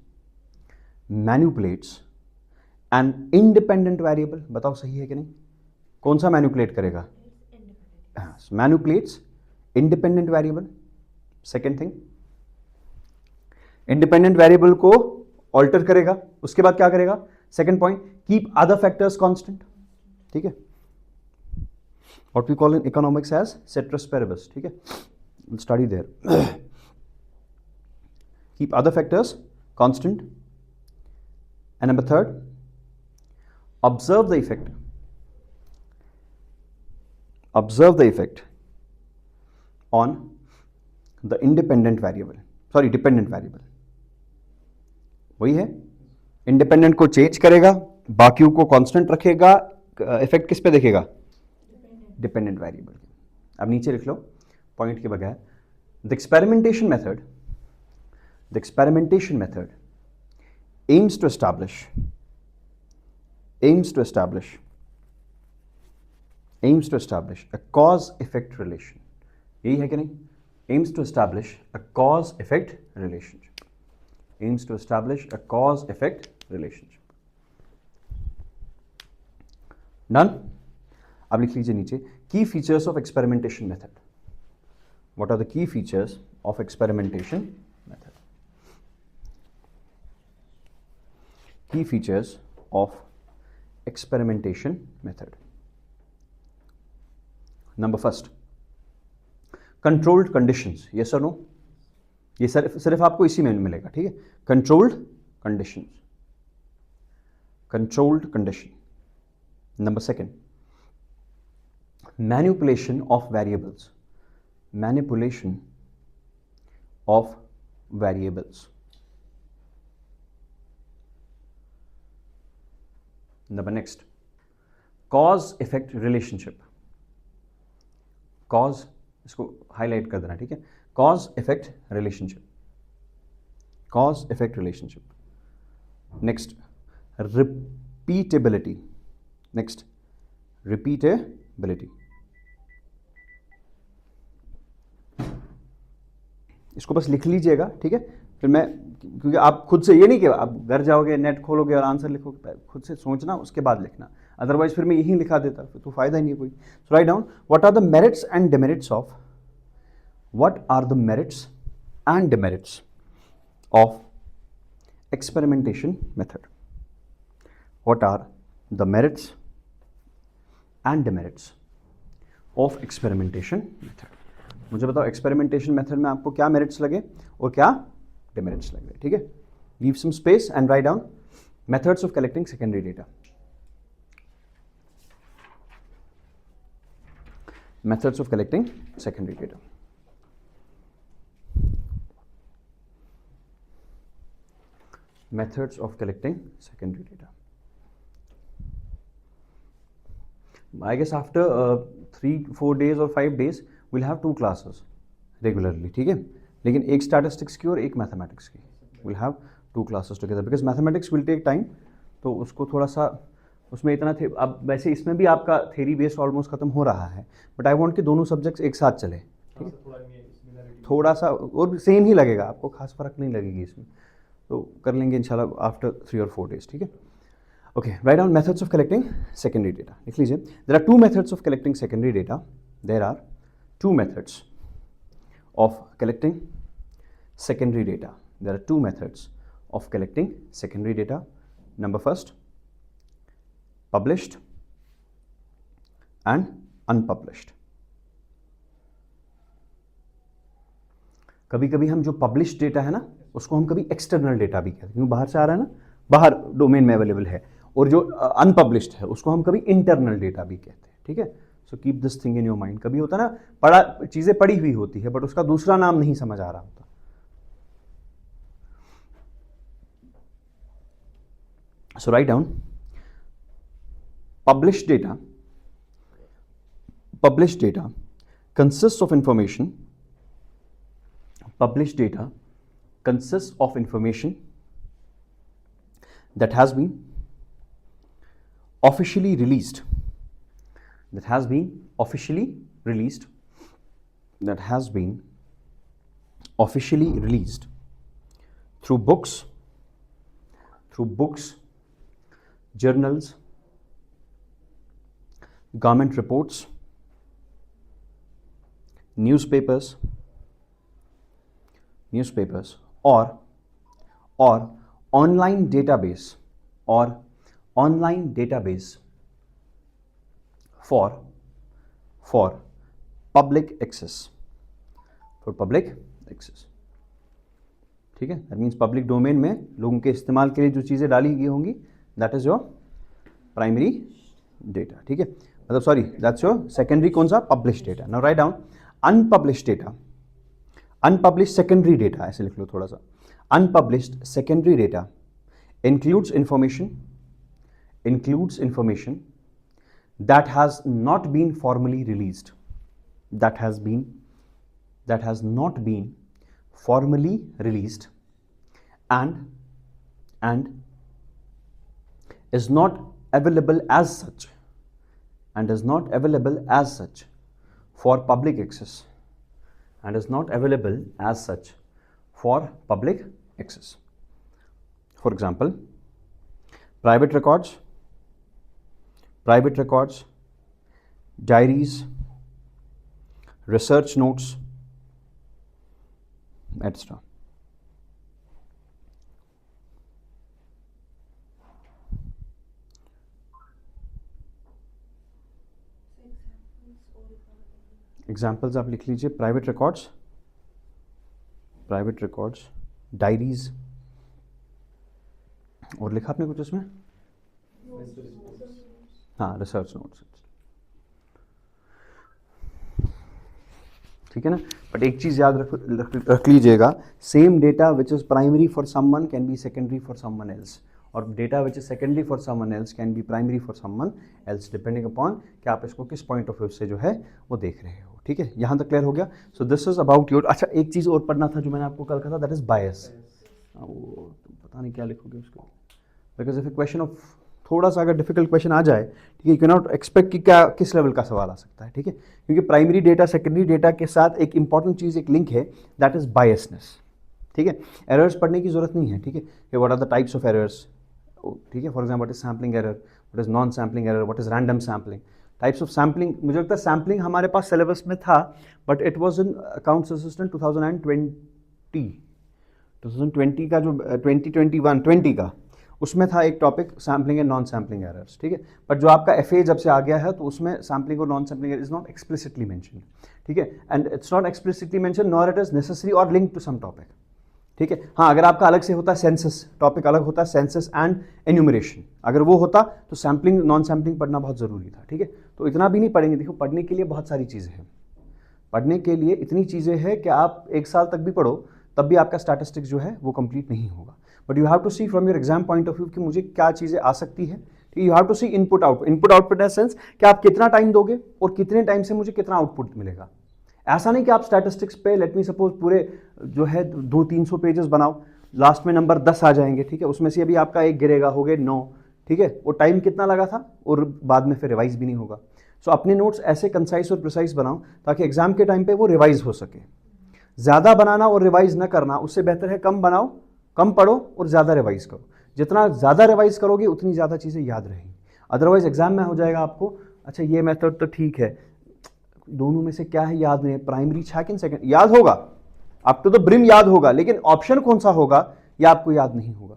an independent variable. बताओ सही है कि नहीं? कौन सा मैन्युपुलेट करेगा? Manipulates independent variable. Second thing, independent variable को ऑल्टर करेगा. उसके बाद क्या करेगा? Second point, keep other factors constant. ठीक है, what we call in economics as ceteris paribus. ठीक है, we'll study there. Keep other factors constant. And number third, observe the effect on the dependent variable. वही है, independent को change करेगा, बाकियों को कांस्टेंट रखेगा. इफेक्ट किस पे देखेगा? Dependent variable. अब नीचे लिख लो पॉइंट के बगैर. The experimentation method aims to establish a cause effect relation. यही है कि नहीं? aims to establish a cause effect relationship. Done. अब लिख लीजिए नीचे, key features of experimentation method. What are the key features of experimentation method? Key features of experimentation method. Number first, controlled conditions. Yes और no? ये सिर्फ आपको इसी में मिलेगा. ठीक है, controlled condition. Number second, manipulation of variables. Number next, cause effect relationship. cause, इसको हाईलाइट कर देना. ठीक है, cause effect relationship. Next, repeatability. इसको बस लिख लीजिएगा. ठीक है, फिर मैं, क्योंकि आप खुद से ये नहीं कि आप घर जाओगे, नेट खोलोगे और आंसर लिखोगे, खुद से सोचना उसके बाद लिखना. अदरवाइज फिर मैं यही लिखा देता, फिर तो फायदा ही नहीं कोई. So write down, what are the merits and demerits of experimentation method. What are the merits and demerits of experimentation method. मुझे बताओ, एक्सपेरिमेंटेशन मेथड में आपको क्या मेरिट्स लगे और क्या डिमेरिट्स लगे. ठीक है, leave some space and write down methods of collecting secondary data. methods of collecting secondary data. Methods of collecting secondary data. I guess after 3-4 days or 5 days we'll have 2 classes regularly, ठीक है, लेकिन एक statistics की और एक mathematics की. We'll have 2 classes together because mathematics will take time, तो उसको थोड़ा सा उसमें इतना थे. अब वैसे इसमें भी आपका theory based almost खत्म हो रहा है, but I want कि दोनों subjects एक साथ चले, ठीक है, थोड़ा सा और सेम ही लगेगा आपको, खास फर्क नहीं लगेगी इसमें, तो कर लेंगे इंशाल्लाह आफ्टर 3 or 4 days, ठीक है. Okay, write down methods of collecting secondary data. लिख लीजिए, there are 2 methods of collecting secondary data. There are 2 methods of collecting secondary data. There are 2 methods of collecting secondary data. Number first, published and unpublished. कभी कभी हम जो publish data है ना उसको हम कभी एक्सटर्नल डेटा भी कहते हैं, क्योंकि बाहर से आ रहा है ना, बाहर डोमेन में अवेलेबल है, और जो अनपब्लिश्ड है उसको हम कभी इंटरनल डेटा भी कहते हैं, ठीक है. So keep this thing in your mind. कभी होता है ना, पढ़ा चीजें पढ़ी हुई होती है बट उसका दूसरा नाम नहीं समझ आ रहा होता. So write down published data. Published data consists of information. Published data consists of information that has been officially released. That has been officially released. That has been officially released through books. Through books, journals, government reports, newspapers, or online database, for public access. For public access. ठीक है, that means public domain में लोगों के इस्तेमाल के लिए जो चीज़ें डाली गई होंगी, that is your primary data. ठीक है, मतलब सॉरी, दैट्स योर सेकेंडरी. कौन सा? Publish data. Now write down unpublished data. Unpublished secondary data, ऐसे लिख लो थोड़ा सा. Unpublished secondary data includes information that has not been formally released, that has not been formally released and is not available as such, for public access, and is not available as such for public access. For example, private records, diaries, research notes, etc. Examples आप लिख लीजिए. Private records, diaries, और लिखा आपने कुछ उसमें? हाँ, research notes. ठीक है ना. बट एक चीज याद रख लीजिएगा, same data which is primary for someone can be secondary for someone else, और data which is secondary for someone else can be primary for someone else, depending upon कि आप इसको किस पॉइंट ऑफ व्यू से जो है वो देख रहे हो. ठीक है, यहाँ तक क्लियर हो गया. So this is about your. अच्छा, एक चीज़ और पढ़ना था जो मैंने आपको कल कहा था, दैट इज बायस. वो पता नहीं क्या लिखोगे उसको, because if A question of थोड़ा सा अगर डिफिकल्ट क्वेश्चन आ जाए, ठीक है, यू कैन नॉट एक्सपेक्ट कि क्या किस लेवल का सवाल आ सकता है. ठीक है, क्योंकि प्राइमरी डेटा सेकेंडरी डेटा के साथ एक इंपॉर्टेंट चीज़, एक लिंक है, दैट इज बायसनेस. ठीक है, एरर्स पढ़ने की जरूरत नहीं है. ठीक है, what are the types of errors. ठीक है, for example what is sampling error, what is non sampling error, what is random sampling, types of sampling. मुझे लगता है सैम्पलिंग हमारे पास सिलेबस में था, but it was in accounts assistant 2020 का जो 2021 का, उसमें था एक topic sampling and non sampling errors. ठीक है, बट जो आपका एफए जब से आ गया है तो उसमें सैम्पलिंग और non sampling is not explicitly mention. ठीक है, and it's not explicitly mention nor it is necessary और लिंक टू सम टॉपिक. ठीक है, हाँ, अगर आपका अलग से होता है सेंसस टॉपिक, अलग होता है सेंसस एंड एन्यूमरेशन, अगर वो होता तो सैम्पलिंग नॉन सैम्पलिंग पढ़ना बहुत ज़रूरी था. ठीक है, तो इतना भी नहीं पढ़ेंगे। देखो पढ़ने के लिए बहुत सारी चीज़ें हैं, पढ़ने के लिए इतनी चीज़ें हैं कि आप 1 साल तक भी पढ़ो तब भी आपका स्टैटिस्टिक्स जो है वो कंप्लीट नहीं होगा। But you have to see from your exam point of view कि मुझे क्या चीज़ें आ सकती है। You have to see input output, input output in sense कि आप कितना टाइम दोगे और कितने टाइम से मुझे कितना आउटपुट मिलेगा। ऐसा नहीं कि आप स्टैटिस्टिक्स पे लेट मी सपोज पूरे जो है 200-300 पेजेस बनाओ, लास्ट में नंबर 10 आ जाएंगे, ठीक है, उसमें से अभी आपका 1 गिरेगा, हो गए 9, ठीक है, वो टाइम कितना लगा था और बाद में फिर रिवाइज भी नहीं होगा। सो अपने नोट्स ऐसे कंसाइज और प्रिसाइज बनाओ ताकि एग्जाम के टाइम पे वो रिवाइज हो सके। ज़्यादा बनाना और रिवाइज ना करना, उससे बेहतर है कम बनाओ, कम पढ़ो और ज़्यादा रिवाइज करो। जितना ज़्यादा रिवाइज करोगे उतनी ज़्यादा चीज़ें याद रहेंगी। अदरवाइज एग्जाम में हो जाएगा आपको, अच्छा ये मेथड तो ठीक है, दोनों में से क्या है याद नहीं है, प्राइमरी सेकंड सेकंड याद होगा, अप टू द ब्रिम याद होगा, लेकिन ऑप्शन कौन सा होगा यह आपको याद नहीं होगा।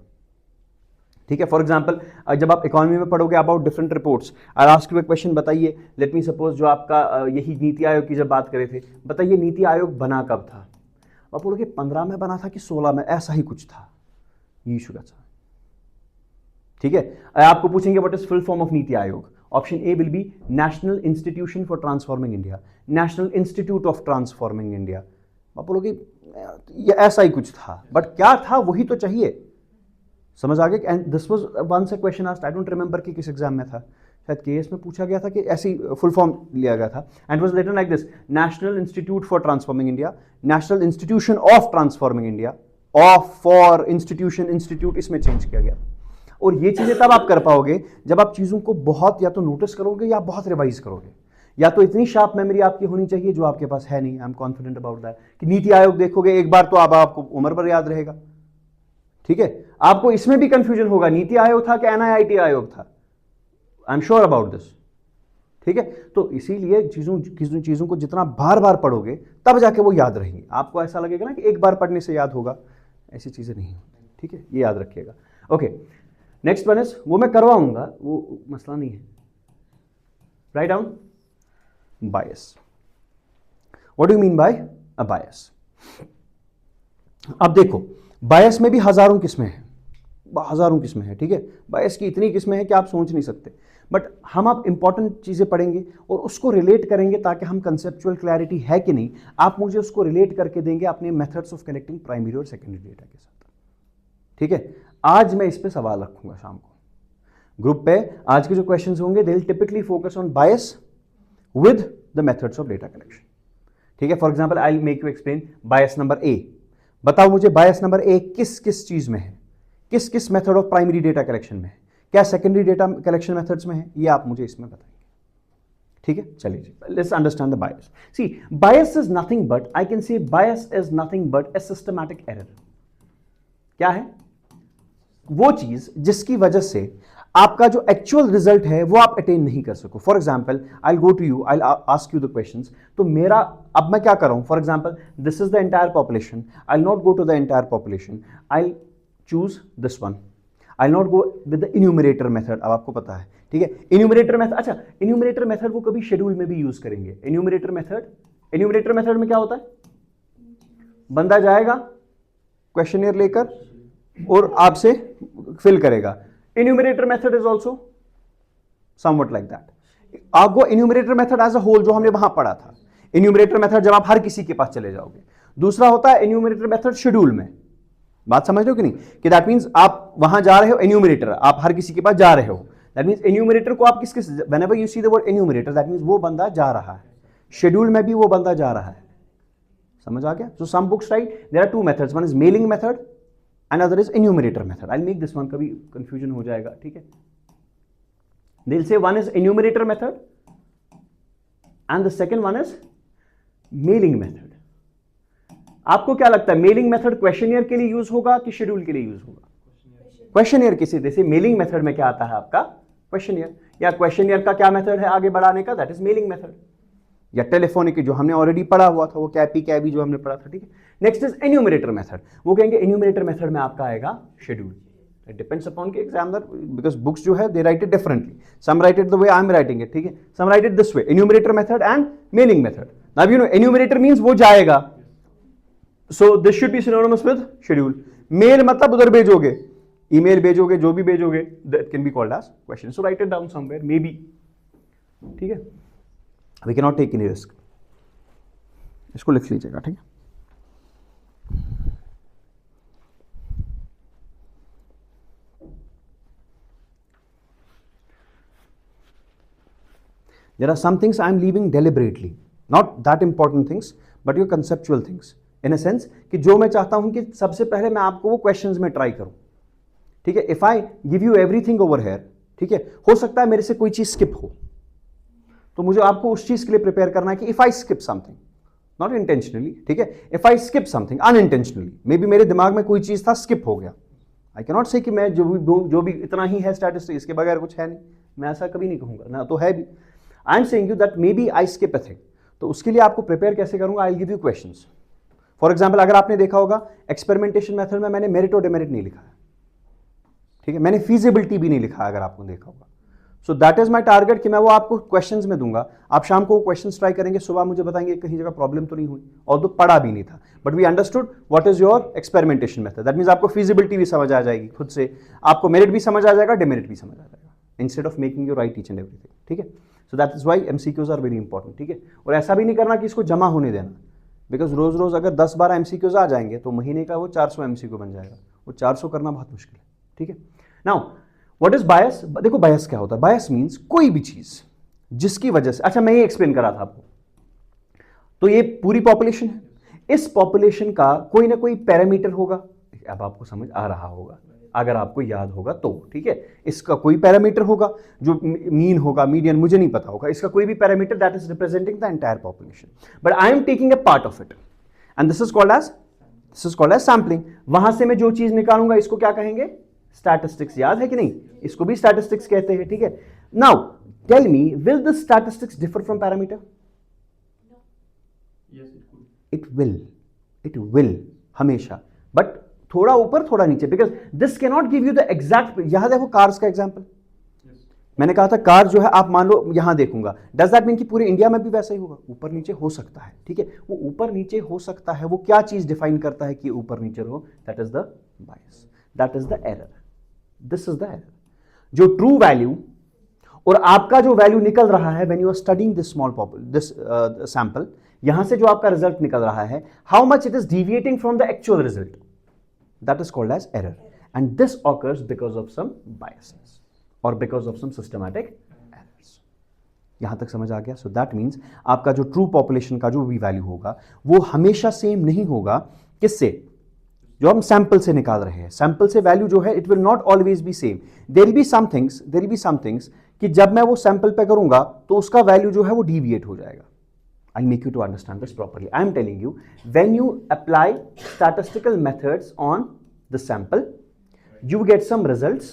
ठीक है, फॉर एग्जाम्पल जब आप इकोनॉमी में पढ़ोगे about different reports, I ask U A question, बताइए, लेट मी सपोज जो आपका यही नीति आयोग की जब बात करे थे, बताइए नीति आयोग बना कब था, आप बोलोगे 15 में बना था कि 16 में, ऐसा ही कुछ था, ये शुगर था। ठीक है, आपको पूछेंगे what is full form of NITI Aayog, option A will be national institution for transforming India, national institute of transforming India. आप बोलोगे ये ऐसा ही कुछ था, बट क्या था वही तो चाहिए, समझ आ गया। And this was once a question asked, I don't remember कि किस एग्जाम में था, शायद केएस में पूछा गया था कि ऐसी फुल फॉर्म लिया गया था, and was written like this, national institute for transforming India, national institution of transforming India, of for institution institute इसमें चेंज किया गया। और ये चीजें तब आप कर पाओगे जब आप चीजों को बहुत या तो नोटिस करोगे या बहुत रिवाइज करोगे, या तो इतनी शार्प मेमोरी आपकी होनी चाहिए जो आपके पास है नहीं। I am confident about that कि नीति आयोग देखोगे एक बार तो आपको उम्र भर याद रहेगा। ठीक है, आपको इसमें भी कंफ्यूजन होगा, नीति आयोग था कि एनआईआईटी आयोग था, I am sure about this. ठीक है, तो इसीलिए चीजों को जितना बार बार पढ़ोगे तब जाके वो याद रहेंगी। आपको ऐसा लगेगा ना कि एक बार पढ़ने से याद होगा, ऐसी चीजें नहीं होती। ठीक है, ये याद रखिएगा। ओके, नेक्स्ट वन इज, वो मैं करवाऊंगा, वो मसला नहीं है। Write down bias. What do you mean by a bias? अब देखो, बायस में भी हजारों किस्में हैं, हजारों किस्में हैं। ठीक है, बायस की इतनी किस्में हैं कि आप सोच नहीं सकते, बट हम आप इंपॉर्टेंट चीजें पढ़ेंगे और उसको रिलेट करेंगे ताकि हम कंसेप्चुअल क्लैरिटी है कि नहीं, आप मुझे उसको रिलेट करके देंगे अपने मेथड्स ऑफ कनेक्टिंग प्राइमरी और सेकेंडरी डेटा के साथ। ठीक है, आज मैं इस पे सवाल रखूंगा शाम को ग्रुप पे। आज के जो क्वेश्चंस होंगे they will typically focus on bias with the methods of data collection. ठीक है, for example I will make you explain bias number A. बताओ मुझे बायस नंबर ए किस किस चीज में है, किस किस method of primary data collection में है, क्या सेकेंडरी डेटा कलेक्शन मेथड्स में है, ये आप मुझे इसमें बताएंगे। ठीक है, चलिए let's understand the bias. See, bias is nothing but, I can say bias is nothing but a systematic error. क्या है वो चीज जिसकी वजह से आपका जो एक्चुअल रिजल्ट है वो आप अटेन नहीं कर सको। For example I go to you, I ask you the questions, तो मेरा अब मैं क्या कर रहा हूं, for example this is the entire population, I not go to the entire population, I choose this one, I not go with the enumerator method. अब आपको पता है, ठीक है, इन्यूमरेटर मेथड, अच्छा इन्यूमरेटर मेथड वो कभी शेड्यूल में भी यूज करेंगे। इन्यूमरेटर मेथड में क्या होता है, बंदा जाएगा क्वेश्चनियर लेकर और आपसे फिल करेगा। Enumerator method is also somewhat like that. आपको enumerator method as a whole जो हमने वहां पढ़ा था, enumerator method जब आप हर किसी के पास चले जाओगे। दूसरा होता है enumerator method शेड्यूल में। बात समझ रहे हो कि नहीं, कि that means आप वहां जा रहे हो enumerator, आप हर किसी के पास जा रहे हो, that means enumerator को आप किस किस, whenever you see the word enumerator that means वो बंदा जा रहा है, शेड्यूल में भी वो बंदा जा रहा है। समझ आ गया? So some books write there are two methods, one is mailing method, another is enumerator method. I'll make this one, कभी confusion हो जाएगा। ठीक है, they'll say one is enumerator method and the second one is mailing method. आपको क्या लगता है mailing method questionnaire के लिए यूज होगा कि शेड्यूल के लिए यूज होगा? क्वेश्चनियर के सीधे से मेलिंग मेथड में क्या आता है आपका क्वेश्चनियर, या क्वेश्चनियर का क्या मेथड है आगे बढ़ाने का, दैट इज मेलिंग मेथड, या टेलीफोनिक जो हमने ऑलरेडी पढ़ा हुआ था वो कैपी जो हमने पढ़ा था। ठीक है, नेक्स्ट इज एन्यूमरेटर मेथड, वो कहेंगे एन्यूमरेटर मेथड में आपका आएगा शेड्यूल। इट डिपेंड्स अपॉन के एग्जामिनर, बिकॉज बुक्स जो है they write it differently, some write it the way I am writing it. ठीक है, some write it this way, enumerator method and mailing method. Now you know enumerator means वो जाएगा, so this should be synonymous with schedule. Mail मतलब उधर भेजोगे, email भेजोगे, जो भी भेजोगे, that can be called as question, so right it down somewhere, may be ठीक है, we can not take any risk. इसको लिख लीजिएगा, ठीक है। There are some things I am leaving deliberately, not that important things, but your conceptual things. In a sense कि जो मैं चाहता हूं कि सबसे पहले मैं आपको वो क्वेश्चंस में ट्राई करूं, ठीक है। If I give you everything over here, ठीक है, हो सकता है मेरे से कोई चीज स्किप हो, तो मुझे आपको उस चीज के लिए प्रिपेयर करना है कि if I skip something, not intentionally, ठीक है, if I skip something unintentionally, may be मेरे दिमाग में कोई चीज था, स्किप हो गया, आई कैन नॉट से कि मैं जो भी इतना ही है स्टैटिस्टिक्स, इसके बगैर कुछ है नहीं, मैं ऐसा कभी नहीं कहूंगा ना, तो है भी। I am saying you that may be I skip a thing, तो उसके लिए आपको प्रिपेयर कैसे करूंगा, I give you questions. For example, अगर आपने देखा होगा एक्सपेरिमेंटेशन मेथड में मैंने मेरिट और डिमेरिट नहीं लिखा है, ठीक है, मैंने फीजिबिलिटी भी नहीं लिखा, अगर आपको देखा होगा। सो दैट इज माई टारगेट कि मैं वो आपको क्वेश्चंस में दूंगा, आप शाम को वो क्वेश्चंस ट्राई करेंगे, सुबह मुझे बताएंगे कहीं जगह प्रॉब्लम तो नहीं हुई, और तो पढ़ा भी नहीं था, but we understood what is your experimentation method. That means आपको फीजिबिलिटी भी समझ आ जाएगी खुद से, आपको मेरिट भी समझ आ जाएगा, डिमेरिट भी समझ आ जाएगा, instead of making you write each and everything, ठीक है। So that is why MCQs are very important, ठीक है। और ऐसा भी नहीं करना कि इसको जमा होने देना, बिकॉज रोज रोज अगर 10-12 एमसीक्यूज आ जाएंगे तो महीने का वो 400 एमसीक्यू बन जाएगा, वो 400 करना बहुत मुश्किल है, ठीक है। नाउ व्हाट इज बायस, देखो बायस क्या होता है, बायस मींस कोई भी चीज जिसकी वजह से, अच्छा मैं ये एक्सप्लेन करा था आपको, तो ये पूरी पॉपुलेशन है, इस पॉपुलेशन का कोई ना कोई पैरामीटर होगा, अब आपको समझ आ रहा होगा अगर आपको याद होगा तो, ठीक है, इसका कोई पैरामीटर होगा जो मीन होगा, मीडियन मुझे नहीं पता होगा, इसका कोई भी parameter that is representing the entire population, but I am taking a part of it and this is called as sampling. वहां से मैं जो चीज निकालूंगा इसको क्या कहेंगे, स्टैटिस्टिक्स, याद है कि नहीं, इसको भी स्टैटिस्टिक्स कहते हैं, ठीक है। Now tell me, will the statistics differ from parameter? Yes, it could. It will हमेशा, बट थोड़ा ऊपर थोड़ा नीचे, because this can not give you the exact. याद है वो कार्स का एग्जाम्पल, Yes. मैंने कहा था कार जो है आप मान लो यहां देखूंगा, डज दैट मीन कि पूरे इंडिया में भी वैसा ही होगा, ऊपर नीचे हो सकता है, ठीक है, वो ऊपर नीचे हो सकता है, वो क्या चीज डिफाइन करता है कि ऊपर नीचे हो, that is the bias, that is the error, this is the error. जो ट्रू वैल्यू और आपका जो वैल्यू निकल रहा है when you are studying this this sample, यहां से जो आपका रिजल्ट निकल रहा है, how much it is deviating from the actual result, that is called as error, and this occurs because of some biasness or because of some systematic errors. यहां तक समझ आ गया? So that means आपका जो true population का जो भी वैल्यू होगा वो हमेशा सेम नहीं होगा, किससे, जो हम सैंपल से निकाल रहे हैं, सैंपल से वैल्यू जो है it will not always be same, there will be some things कि जब मैं वो सैंपल पे करूंगा तो उसका वैल्यू जो है वो डिविएट हो जाएगा। I'll make you to understand this properly. I am telling you, when you apply statistical methods on the sample, you get some results,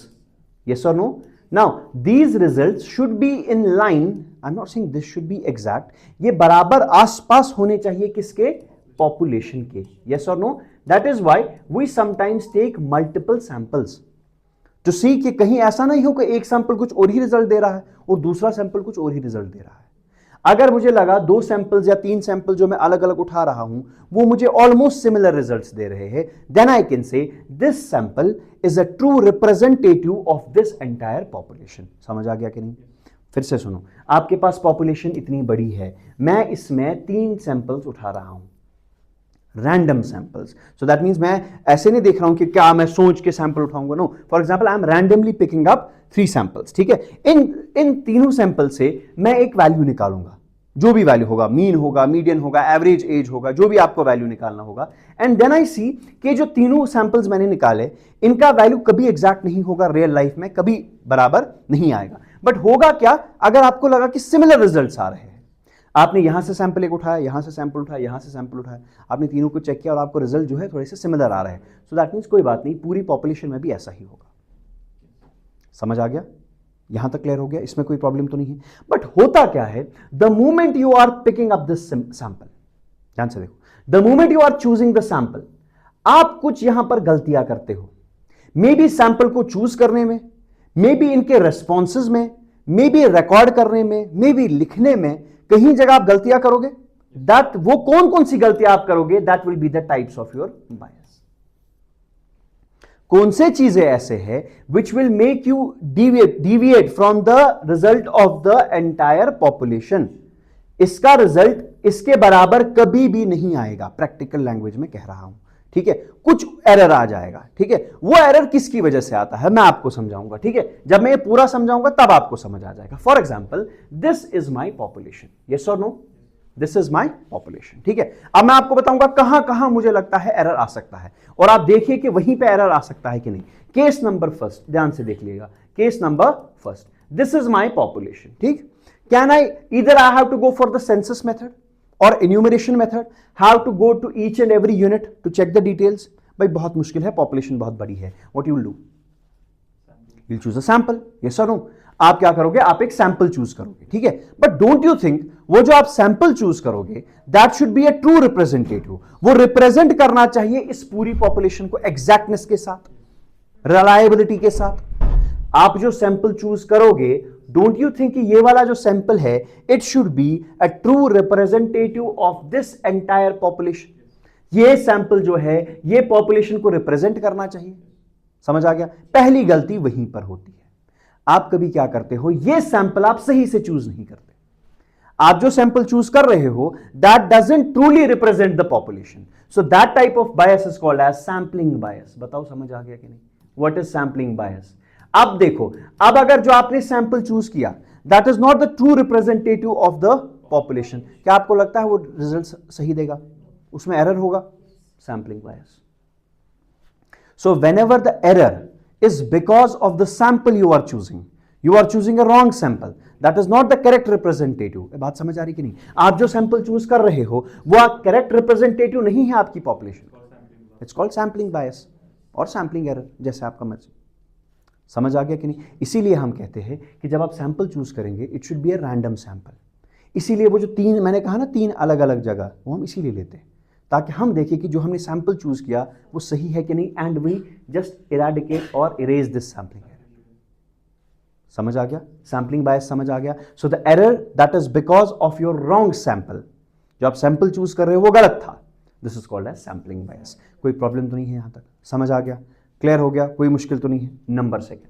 yes or no? Now, these results should be in line. I'm not saying this should be exact. ये बराबर आसपास होने चाहिए किसके, population के, yes or no? That is why we sometimes take multiple samples to see कि कहीं ऐसा नहीं हो कि एक सैंपल कुछ और ही रिजल्ट दे रहा है और दूसरा सैंपल कुछ और ही रिजल्ट दे रहा है। अगर मुझे लगा 2 सैंपल्स या 3 सैंपल जो मैं अलग अलग उठा रहा हूं वो मुझे ऑलमोस्ट सिमिलर रिजल्ट्स दे रहे हैं, then I can say this sample is a true representative of this entire population. समझ आ गया कि नहीं? फिर से सुनो, आपके पास पॉपुलेशन इतनी बड़ी है, मैं इसमें 3 सैंपल्स उठा रहा हूं, random samples, so that means मैं ऐसे नहीं देख रहा हूं कि क्या मैं सोच के सैंपल उठाऊंगा, no, for example I am randomly picking up 3 samples, ठीक है। इन तीनों सैंपल से मैं एक वैल्यू निकालूंगा, जो भी वैल्यू होगा, मीन होगा, मीडियन होगा, एवरेज एज होगा, जो भी आपको वैल्यू निकालना होगा, एंड देन आई सी कि जो तीनों सैंपल्स मैंने निकाले इनका वैल्यू कभी एग्जैक्ट नहीं होगा, रियल लाइफ में कभी बराबर नहीं आएगा, बट होगा क्या, अगर आपको लगा कि सिमिलर रिजल्ट्स आ रहे हैं, आपने यहां से सैंपल एक उठाया, यहां से सैंपल उठाया, यहां से सैंपल उठाया, आपने तीनों को चेक किया और आपको रिजल्ट जो है थोड़े से सिमिलर आ रहे हैं, सो दैट मींस कोई बात नहीं, पूरी पॉपुलेशन में भी ऐसा ही होगा। समझ आ गया? यहां तक क्लियर हो गया? इसमें कोई प्रॉब्लम तो नहीं है। बट होता क्या है, the moment you are picking up this sample, ध्यान से देखो, the moment you are choosing the sample, आप कुछ यहां पर गलतियां करते हो, मे बी सैंपल को चूज करने में, मे बी इनके रेस्पॉन्सेज में, मे बी रिकॉर्ड करने में, मे बी लिखने में, कहीं जगह आप गलतियां करोगे। दैट वो कौन कौन सी गलतियां आप करोगे, that will be the types of your bias. कौन से चीजें ऐसे हैं which will make you deviate from the result of the entire population. इसका रिजल्ट इसके बराबर कभी भी नहीं आएगा, प्रैक्टिकल लैंग्वेज में कह रहा हूं, ठीक है। कुछ एरर आ जाएगा, ठीक है। वो एरर किसकी वजह से आता है मैं आपको समझाऊंगा, ठीक है। जब मैं ये पूरा समझाऊंगा तब आपको समझ आ जाएगा। For example, this is my population, yes और no, this is my population, ठीक है। अब मैं आपको बताऊंगा कहां कहां मुझे लगता है एरर आ सकता है, और आप देखिए कि वहीं पे एरर आ सकता है कि नहीं। केस नंबर फर्स्ट, ध्यान से देख लीजिएगा। Case number first, this is my population, ठीक। Can I either I have to go for the census method और enumeration method, how to go to each and every unit to check the details. भाई बहुत मुश्किल है, population बहुत बड़ी है। What you will do, you choose a sample, yes और no. आप क्या करोगे, आप एक सैंपल चूज करोगे, ठीक है। बट डोंट यू थिंक वो जो आप सैंपल चूज करोगे that should be a true representative. वो रिप्रेजेंट करना चाहिए इस पूरी पॉपुलेशन को एग्जैक्टनेस के साथ, रिलायबिलिटी के साथ। आप जो सैंपल चूज करोगे, डोंट यू थिंक कि ये वाला जो सैंपल है it should be a true representative of this entire population. ये सैंपल जो है ये पॉपुलेशन को रिप्रेजेंट करना चाहिए। समझ आ गया? पहली गलती वहीं पर होती है। आप कभी क्या करते हो, ये सैंपल आप सही से चूज नहीं करते। आप जो सैंपल चूज कर रहे हो that doesn't truly represent the population, so that type of bias is called as sampling bias. बताओ समझ आ गया कि नहीं? What is sampling bias? अब देखो, अब अगर जो आपने सैंपल चूज किया that is not the true representative of the population, क्या आपको लगता है वो रिजल्ट सही देगा? उसमें एरर होगा, sampling bias. So whenever the error is because of the sample you are choosing. You are choosing a wrong sample. That is not the correct representative. बात समझ आ रही कि नहीं? आप जो सैंपल चूज कर रहे हो वो करेक्ट रिप्रेजेंटेटिव नहीं है आपकी पॉपुलेशन। इट्स कॉल्ड सैंपलिंग बायस और सैंपलिंग एरर, जैसे आपका मर्जी। समझ आ गया कि नहीं? इसीलिए हम कहते हैं कि जब आप सैंपल चूज करेंगे it should be a random sample. इसीलिए वो जो तीन मैंने कहा ना, तीन अलग अलग जगह, वो हम इसीलिए लेते हैं ताकि हम देखें कि जो हमने सैंपल चूज किया वो सही है कि नहीं, एंड वी जस्ट इरेडिकेट और इरेज दिस सैंपलिंग एरर। समझ आ गया? सैंपलिंग बायस समझ आ गया? So the error that is because of your wrong sample, जो आप सैंपल चूज कर रहे हो वो गलत था, this is called as sampling bias. कोई प्रॉब्लम तो नहीं है यहां तक? समझ आ गया? क्लियर हो गया? कोई मुश्किल तो नहीं है? नंबर सेकेंड,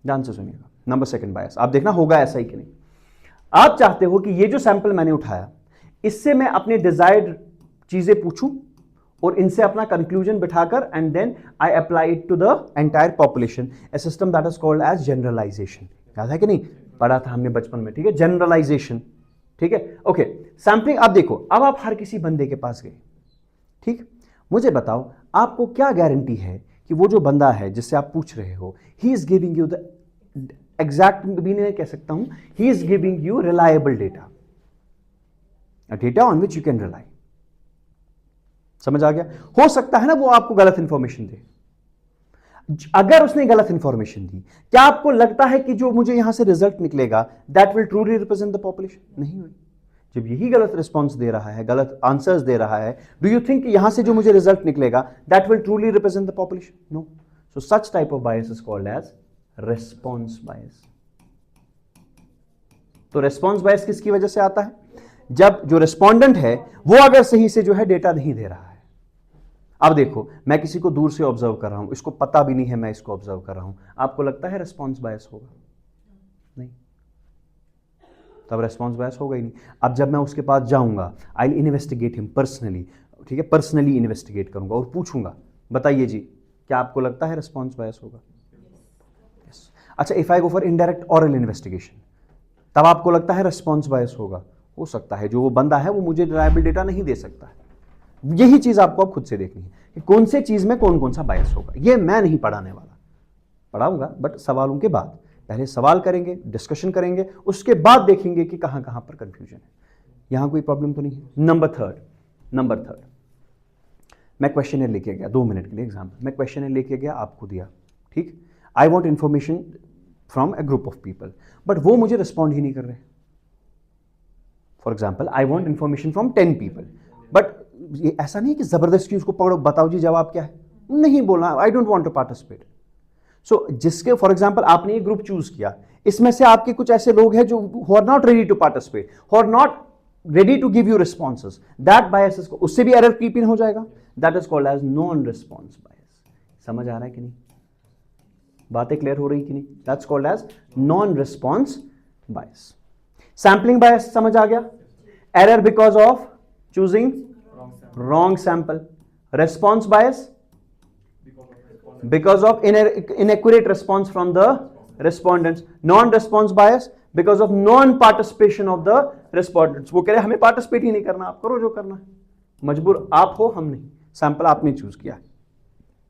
ध्यान से सुनिएगा। नंबर सेकेंड बायस, आप देखना होगा ऐसा ही कि नहीं। आप चाहते हो कि ये जो सैंपल मैंने उठाया इससे मैं अपने डिजायर्ड चीजें पूछूं और इनसे अपना कंक्लूजन बिठाकर and then I apply it to the entire population, a system that is called as generalization. याद है कि नहीं? पढ़ा था हमने बचपन में, ठीक है? जनरलाइजेशन, ठीक है? Okay, sampling. अब देखो, अब आप हर किसी बंदे के पास गए, ठीक? मुझे बताओ आपको क्या गारंटी है कि वो जो बंदा है जिससे आप पूछ रहे हो he is giving you the exact, भी नहीं कह सकता हूं, he is giving you reliable data, data on which you can rely. समझ आ गया? हो सकता है ना वो आपको गलत इंफॉर्मेशन दे। अगर उसने गलत इंफॉर्मेशन दी, क्या आपको लगता है कि जो मुझे यहां से रिजल्ट निकलेगा that will truly represent the population? नहीं हुई। जब यही गलत रिस्पॉन्स दे रहा है, गलत आंसर्स दे रहा है, डू यू थिंक यहां से जो मुझे रिजल्ट निकलेगा that will truly represent the population? No. So such type of bias is called as response bias. तो रिस्पॉन्स बायस किसकी वजह से आता है? जब जो रिस्पोंडेंट है वो अगर सही से जो है डेटा नहीं दे रहा है। अब देखो, मैं किसी को दूर से ऑब्जर्व कर रहा हूं, इसको पता भी नहीं है मैं इसको ऑब्जर्व कर रहा हूं, आपको लगता है रिस्पॉन्स बायस होगा? नहीं, तब रिस्पॉन्स बायस होगा ही नहीं। अब जब मैं उसके पास जाऊंगा, I will investigate him personally, ठीक है? पर्सनली इन्वेस्टिगेट करूंगा और पूछूंगा, बताइए जी क्या आपको लगता है रिस्पॉन्स बायस होगा? यस। अच्छा, if I go for indirect oral investigation, तब आपको लगता है रिस्पॉन्स बायस होगा? हो सकता है जो वो बंदा है वो मुझे रिलायबल डेटा नहीं दे सकता है। यही चीज आपको अब खुद से देखनी है कि कौन से चीज में कौन कौन सा बायस होगा। ये मैं नहीं पढ़ाने वाला, पढ़ाऊंगा बट सवालों के बाद। पहले सवाल करेंगे, डिस्कशन करेंगे, उसके बाद देखेंगे कि कहां कहां पर कंफ्यूजन है। यहां कोई प्रॉब्लम तो नहीं है? नंबर थर्ड, मैं क्वेश्चनर लेके गया 2 मिनट के लिए एग्जाम्पल, मैं क्वेश्चनर लेके गया, आपको दिया, ठीक? I want information from A group of people, but वो मुझे रिस्पॉन्ड ही नहीं कर रहे। For example, I want information from 10 people, but ये ऐसा नहीं कि जबरदस्ती उसको पकड़ो, बताओ जी जवाब क्या है, नहीं बोलना, I don't want to participate. So जिसके फॉर एग्जाम्पल आपने ये ग्रुप चूज किया, इसमें से आपके कुछ ऐसे लोग हैं जो who are not ready to participate, who are not ready to give you responses, that bias उससे भी एरर क्रीप इन हो जाएगा, that is called as non response bias. समझ आ रहा है कि नहीं? बातें क्लियर हो रही कि नहीं? That's called as non response bias. Sampling bias समझ आ गया? Error because of choosing wrong sample. Response bias because of inaccurate response from the respondents. Non-response bias because of non-participation of the respondents. वो कह रहे हमें participate ही नहीं करना, आप करो जो करना है, मजबूर आप हो, हम नहीं, सैंपल आपने चूज किया है.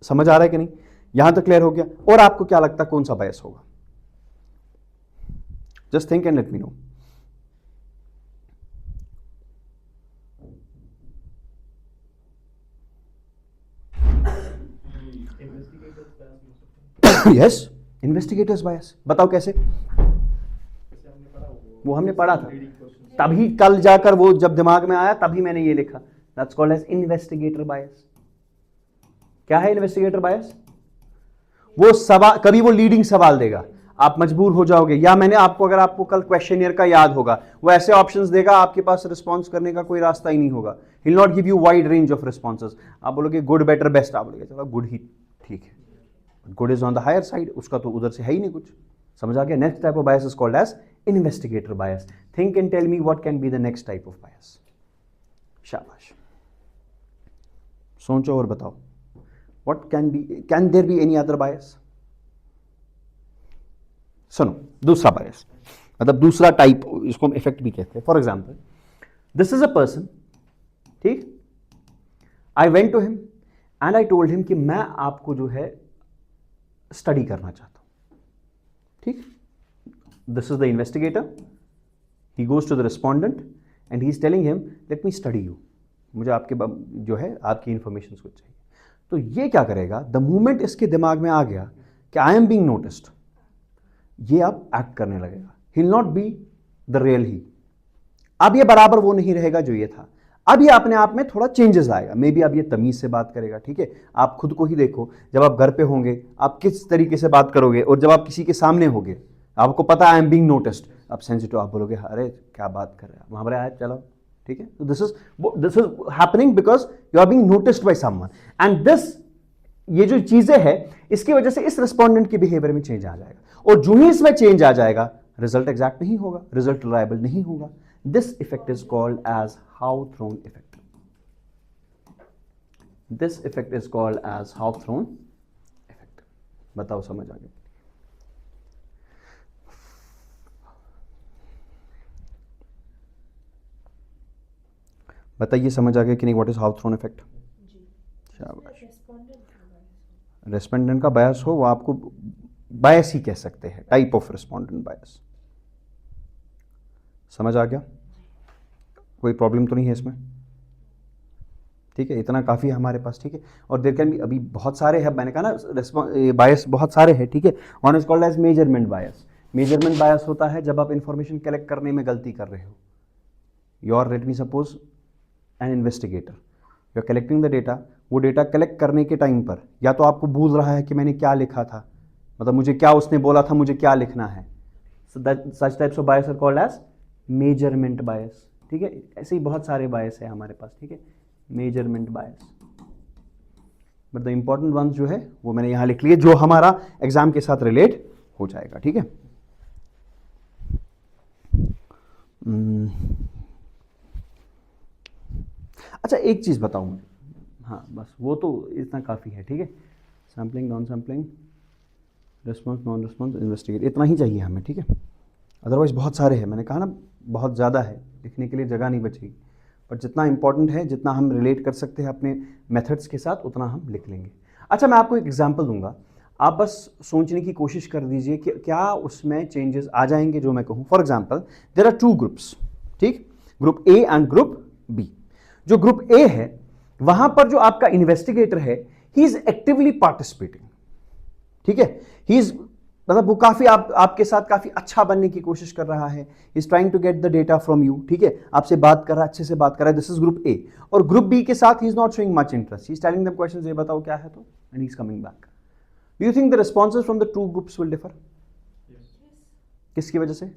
समझ आ रहा है कि नहीं? यहां तो क्लियर हो गया. और आपको क्या लगता है कौन सा बायस होगा? Just think and let me know. investigators bias हो सकता है. यस, इन्वेस्टिगेटर्स बायस. बताओ कैसे? जैसे हमने पढ़ा वो हमने पढ़ा था, leading questions. तभी कल जाकर वो जब दिमाग में आया तभी मैंने ये लिखा. दैट्स कॉल्ड एज इन्वेस्टिगेटर बायस. क्या है इन्वेस्टिगेटर बायस? वो सवाल, कभी वो लीडिंग सवाल देगा, आप मजबूर हो जाओगे. या मैंने आपको, अगर आपको कल क्वेश्चनियर का याद होगा, वो ऐसे ऑप्शंस देगा, आपके पास रिस्पॉन्स करने का कोई रास्ता ही नहीं होगा. ही will not give you wide range of responses. आप बोलोगे गुड, बेटर, बेस्ट, आप बोलोगे चलो गुड ही ठीक है, good is on the higher side, उसका तो उधर से है ही नहीं कुछ. समझ आ गया? Next type of bias is called as investigator bias. Think and tell me what can be the next type of bias. शाबाश, सोचो और बताओ. What can there be any other bias? सुनो, दूसरा बायस, मतलब दूसरा टाइप, इसको हम इफेक्ट भी कहते हैं. For example, this is a person, ठीक, I went to him and I told him कि मैं आपको जो है स्टडी करना चाहता हूं. ठीक, this is the investigator. He goes to the respondent and he is telling him let me study you. मुझे आपके जो है आपकी इंफॉर्मेशन को चाहिए. तो ये क्या करेगा? द मोमेंट इसके दिमाग में आ गया कि आई एम बीइंग नोटिस्ड, ये अब एक्ट करने लगेगा. He will not be the real he. अब ये बराबर वो नहीं रहेगा जो ये था. अब ये अपने आप में थोड़ा चेंजेस आएगा. मे बी अब ये तमीज से बात करेगा. ठीक है, आप खुद को ही देखो, जब आप घर पे होंगे आप किस तरीके से बात करोगे, और जब आप किसी के सामने होगे, आपको पता है आई एम बीइंग नोटिस्ड, आप सेंसिटिव, आप बोलोगे अरे क्या बात कर रहे हैं, वहां पर आया चलो. ठीक है, तो this is happening because you are being noticed by someone. And this, ये जो चीजें हैं, इसकी वजह से इस रेस्पोंडेंट के बिहेवियर में चेंज आ जाएगा. और जो ही इसमें चेंज आ जाएगा, रिजल्ट एग्जैक्ट नहीं होगा, रिजल्ट रिलायबल नहीं होगा. This effect is called as Hawthorne effect. This effect is called as Hawthorne effect. बताओ समझ आ गया? बताइए समझ आ गया कि नहीं? What is Hawthorne effect? शाबाश. रेस्पोंडेंट का बायस हो, वो आपको बायस ही कह सकते हैं, टाइप ऑफ रेस्पोंडेंट बायस. समझ आ गया? कोई प्रॉब्लम तो नहीं है इसमें? ठीक है, इतना काफ़ी है हमारे पास. ठीक है, और देयर कैन बी, अभी बहुत सारे हैं, मैंने कहा ना बायस बहुत सारे हैं. ठीक है, one is called as measurement bias. Measurement bias होता है जब आप इंफॉर्मेशन कलेक्ट करने में गलती कर रहे हो. Your, let me suppose an investigator, you are collecting the data. वो डेटा कलेक्ट करने के टाइम पर या तो आपको भूल रहा है कि मैंने क्या लिखा था, मतलब मुझे क्या उसने बोला था, मुझे क्या लिखना है. So that such types of bias are called as measurement bias. ठीक है, ऐसे ही बहुत सारे बायस है हमारे पास. ठीक है, measurement bias, but the important ones जो है वो मैंने यहां लिख लिए, जो हमारा एग्जाम के साथ रिलेट हो जाएगा. ठीक है, अच्छा एक चीज बताऊं मैं, हाँ बस वो तो इतना काफ़ी है. ठीक है, sampling, non sampling, response, non response, investigate, इतना ही चाहिए हमें. ठीक है, अदरवाइज बहुत सारे हैं, मैंने कहा ना बहुत ज़्यादा है, लिखने के लिए जगह नहीं बचेगी. बट जितना इंपॉर्टेंट है, जितना हम रिलेट कर सकते हैं अपने मेथड्स के साथ, उतना हम लिख लेंगे. अच्छा, मैं आपको एक एग्जाम्पल दूंगा, आप बस सोचने की कोशिश कर दीजिए कि क्या उसमें चेंजेस आ जाएंगे जो मैं कहूँ. For example, there are two groups. ठीक, group A and group B. जो ग्रुप ए है, वहां पर जो आपका इन्वेस्टिगेटर है, ही इज एक्टिवली पार्टिसिपेटिंग. ठीक है, ही इज, मतलब वो काफी आपके साथ काफी अच्छा बनने की कोशिश कर रहा है. Is trying to get the data from you. ठीक है, आपसे बात कर रहा है, अच्छे से बात कर रहा है. This is group A. और ग्रुप बी के साथ he is not showing much interest. He is telling them questions, ये बताओ क्या है, तो and he is coming back. Do you think the responses from the two groups will differ? किसकी वजह से?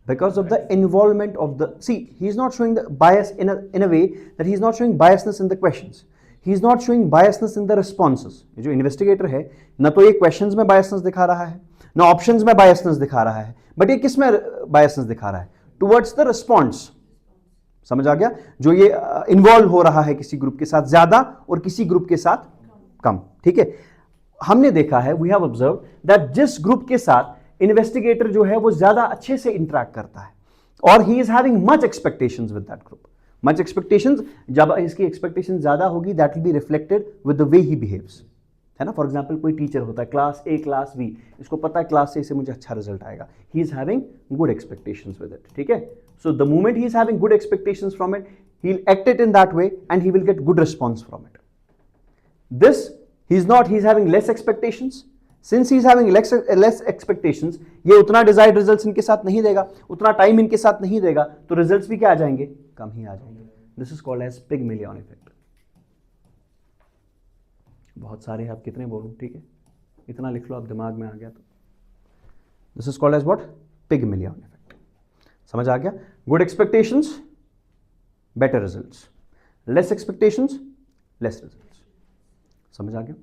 Because of the involvement of the, see, he is not showing the bias in a way that he is not showing biasness in the questions. He is not showing biasness in the responses. ये जो investigator है ना तो ये questions में biasness दिखा रहा है ना ऑप्शंस में बायसनेस दिखा रहा है, बट ये किस में बायसनेस दिखा रहा है? Towards the response. समझ आ गया? जो ये इन्वॉल्व हो रहा है किसी ग्रुप के साथ ज्यादा और किसी ग्रुप के साथ कम। ठीक है, हमने देखा है, वी हैव ऑब्जर्व दैट जिस ग्रुप के साथ इन्वेस्टिगेटर जो है वो ज्यादा अच्छे से इंटरेक्ट करता है और he is having much expectations with that group. Much expectations, जब इसकी एक्सपेक्टेशन ज्यादा होगी that will be reflected with the way he behaves, है ना। फॉर एग्जांपल कोई टीचर होता है क्लास ए क्लास बी, इसको पता है क्लास ए से मुझे अच्छा रिजल्ट आएगा, he is having good expectations with it. ठीक है, so the moment he is having good expectations from it, he will act it in that way and he will get good response from it. This he is not, he is having less expectations. Since he is having less expectations, ये उतना desired results इनके साथ नहीं देगा, उतना time इनके साथ नहीं देगा, तो रिजल्ट्स भी क्या आ जाएंगे? कम ही आ जाएंगे। This is called as Pygmalion effect. बहुत सारे आप कितने बोलूं, ठीक है, इतना लिख लो आप, दिमाग में आ गया तो। This is called as what? Pygmalion effect. समझ आ गया? Good expectations, better results, less expectations, less results. समझ आ गया?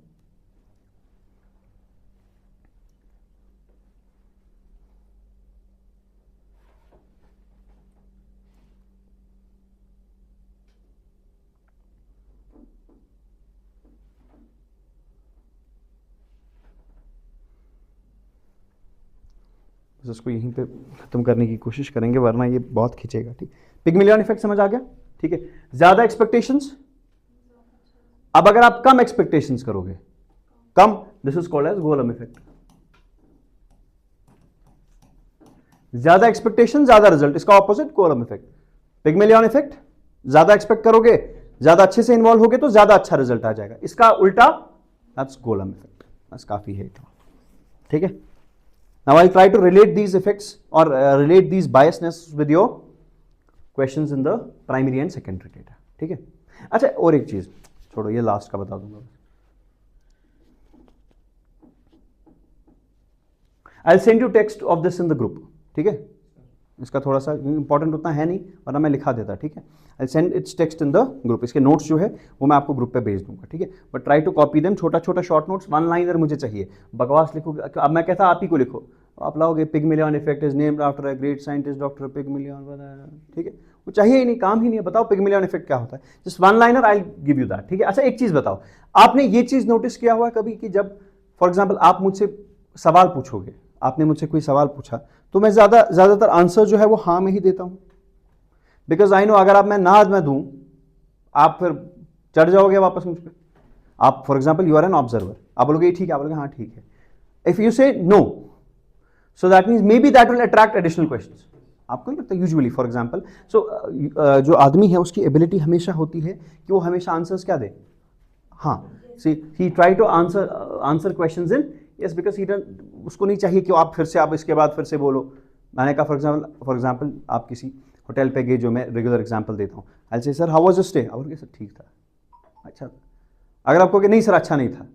इसको यहीं पे खत्म करने की कोशिश करेंगे वरना ये बहुत खिंचेगा। ठीक, पिगमिलियन इफेक्ट समझ आ गया? ठीक है, ज्यादा एक्सपेक्टेशंस, अब अगर आप कम एक्सपेक्टेशंस करोगे, कम, this is called as Golem effect. ज्यादा एक्सपेक्टेशन ज्यादा रिजल्ट, इसका opposite Golem effect. Pygmalion effect, ज्यादा एक्सपेक्ट करोगे, ज्यादा अच्छे से इन्वॉल्व होगे तो ज्यादा अच्छा रिजल्ट आ जाएगा, इसका उल्टा दैट्स गोलम इफेक्ट। बस काफी है इतना। ठीक है, now I try to relate these effects और relate these biasness with your questions in the primary and secondary data. ठीक है, अच्छा और एक चीज छोड़ो, ये लास्ट का बता दूंगा। I will send you text of this in the group. ठीक है, इसका थोड़ा सा इंपॉर्टेंट उतना है नहीं वरना मैं लिखा देता। ठीक है, I send it's text in the group. इसके नोट्स जो है वो मैं आपको ग्रुप पे भेज दूंगा। ठीक है, but try to copy them, छोटा छोटा शॉर्ट नोट्स, वन लाइनर मुझे चाहिए। बकवास लिखो, अब मैं कहता आप ही को लिखो, आप लाओगे Pygmalion effect is named after a great scientist doctor Pygmalion. ठीक है, वो चाहिए ही नहीं, काम ही नहीं है। बताओ पिगमिलियन इफेक्ट क्या होता है, just one liner, I give you that. ठीक है, अच्छा एक चीज बताओ, आपने ये चीज नोटिस किया हुआ कभी कि जब फॉर एग्जाम्पल आप मुझसे सवाल पूछोगे, आपने मुझसे कोई सवाल पूछा तो मैं ज्यादातर आंसर जो है वो हाँ में ही देता हूं, बिकॉज आई नो अगर आप मैं ना में दूं आप फिर चढ़ जाओगे वापस मुझ पर। आप for example you are an observer, आप बोलोगे ठीक है, आप बोलोगे हाँ ठीक है। If you say no, so that means maybe that will attract additional questions. आपको नहीं लगता यूजुअली फॉर एग्जाम्पल, सो जो आदमी है उसकी एबिलिटी हमेशा होती है कि वो हमेशा आंसर्स क्या दे, हाँ। See he try to answer questions in yes, because he उसको नहीं चाहिए कि आप फिर से आप इसके बाद फिर से बोलो। मैंने कहा फॉर एग्जाम्पल आप किसी होटल पे गए, जो मैं रेगुलर एग्जाम्पल देता हूँ, आई से sir how was your stay, और सर ठीक था, अच्छा। अगर आपको कि नहीं सर अच्छा नहीं था,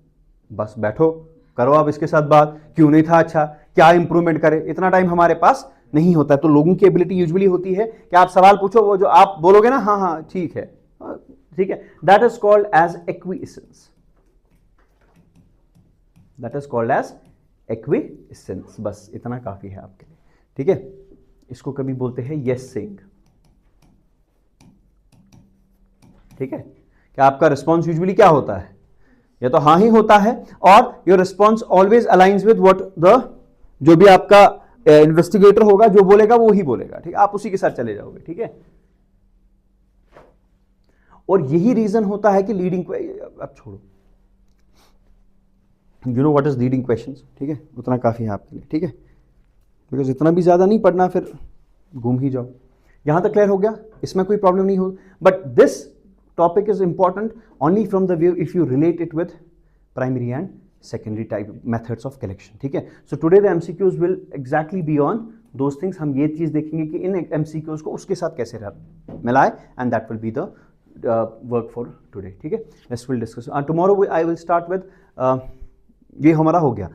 बस बैठो, करो आप इसके साथ बात, क्यों नहीं था अच्छा, क्या इंप्रूवमेंट करे। इतना टाइम हमारे पास नहीं होता है, तो लोगों की एबिलिटी यूजुअली होती है कि आप सवाल पूछो, वो जो आप बोलोगे ना हाँ हाँ ठीक है, ठीक है, that is called as acquiescence. That is called as acquiescence. बस इतना काफी है आपके लिए। ठीक है, इसको कभी बोलते हैं यस सेइंग। ठीक है, कि आपका रिस्पॉन्स यूजुअली क्या होता है, या तो हाँ ही होता है, और your response always aligns with what the, जो भी आपका इन्वेस्टिगेटर होगा जो बोलेगा वो ही बोलेगा। ठीक है, आप उसी के साथ चले जाओगे। ठीक है, और यही रीजन होता है कि लीडिंग, अब छोड़ो, you know what is leading questions. ठीक है, उतना काफी है आपके लिए। ठीक है, बिकॉज इतना भी ज्यादा नहीं पढ़ना, फिर घूम ही जाओ। यहां तक क्लियर हो गया, इसमें कोई प्रॉब्लम नहीं हो। But this topic is important only from the view if you relate it with primary and secondary type methods of collection. ठीक है, so today the MCQs will exactly be on those things. हम ये चीज देखेंगे कि इन MCQs को उसके साथ कैसे मिलाए, and that will be the work for today. ठीक है, let's will discuss tomorrow. I will start with, ये हमारा हो गया,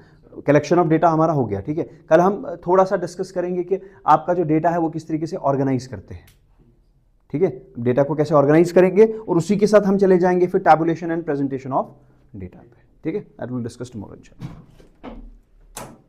कलेक्शन ऑफ डेटा हमारा हो गया। ठीक है, कल हम थोड़ा सा डिस्कस करेंगे कि आपका जो डेटा है वो किस तरीके से ऑर्गेनाइज करते हैं। ठीक है, डेटा को कैसे ऑर्गेनाइज करेंगे और उसी के साथ हम चले जाएंगे फिर tabulation and presentation of data पे, ठीक है, दैट विल डिस्कस टुमारो इंशाल्लाह।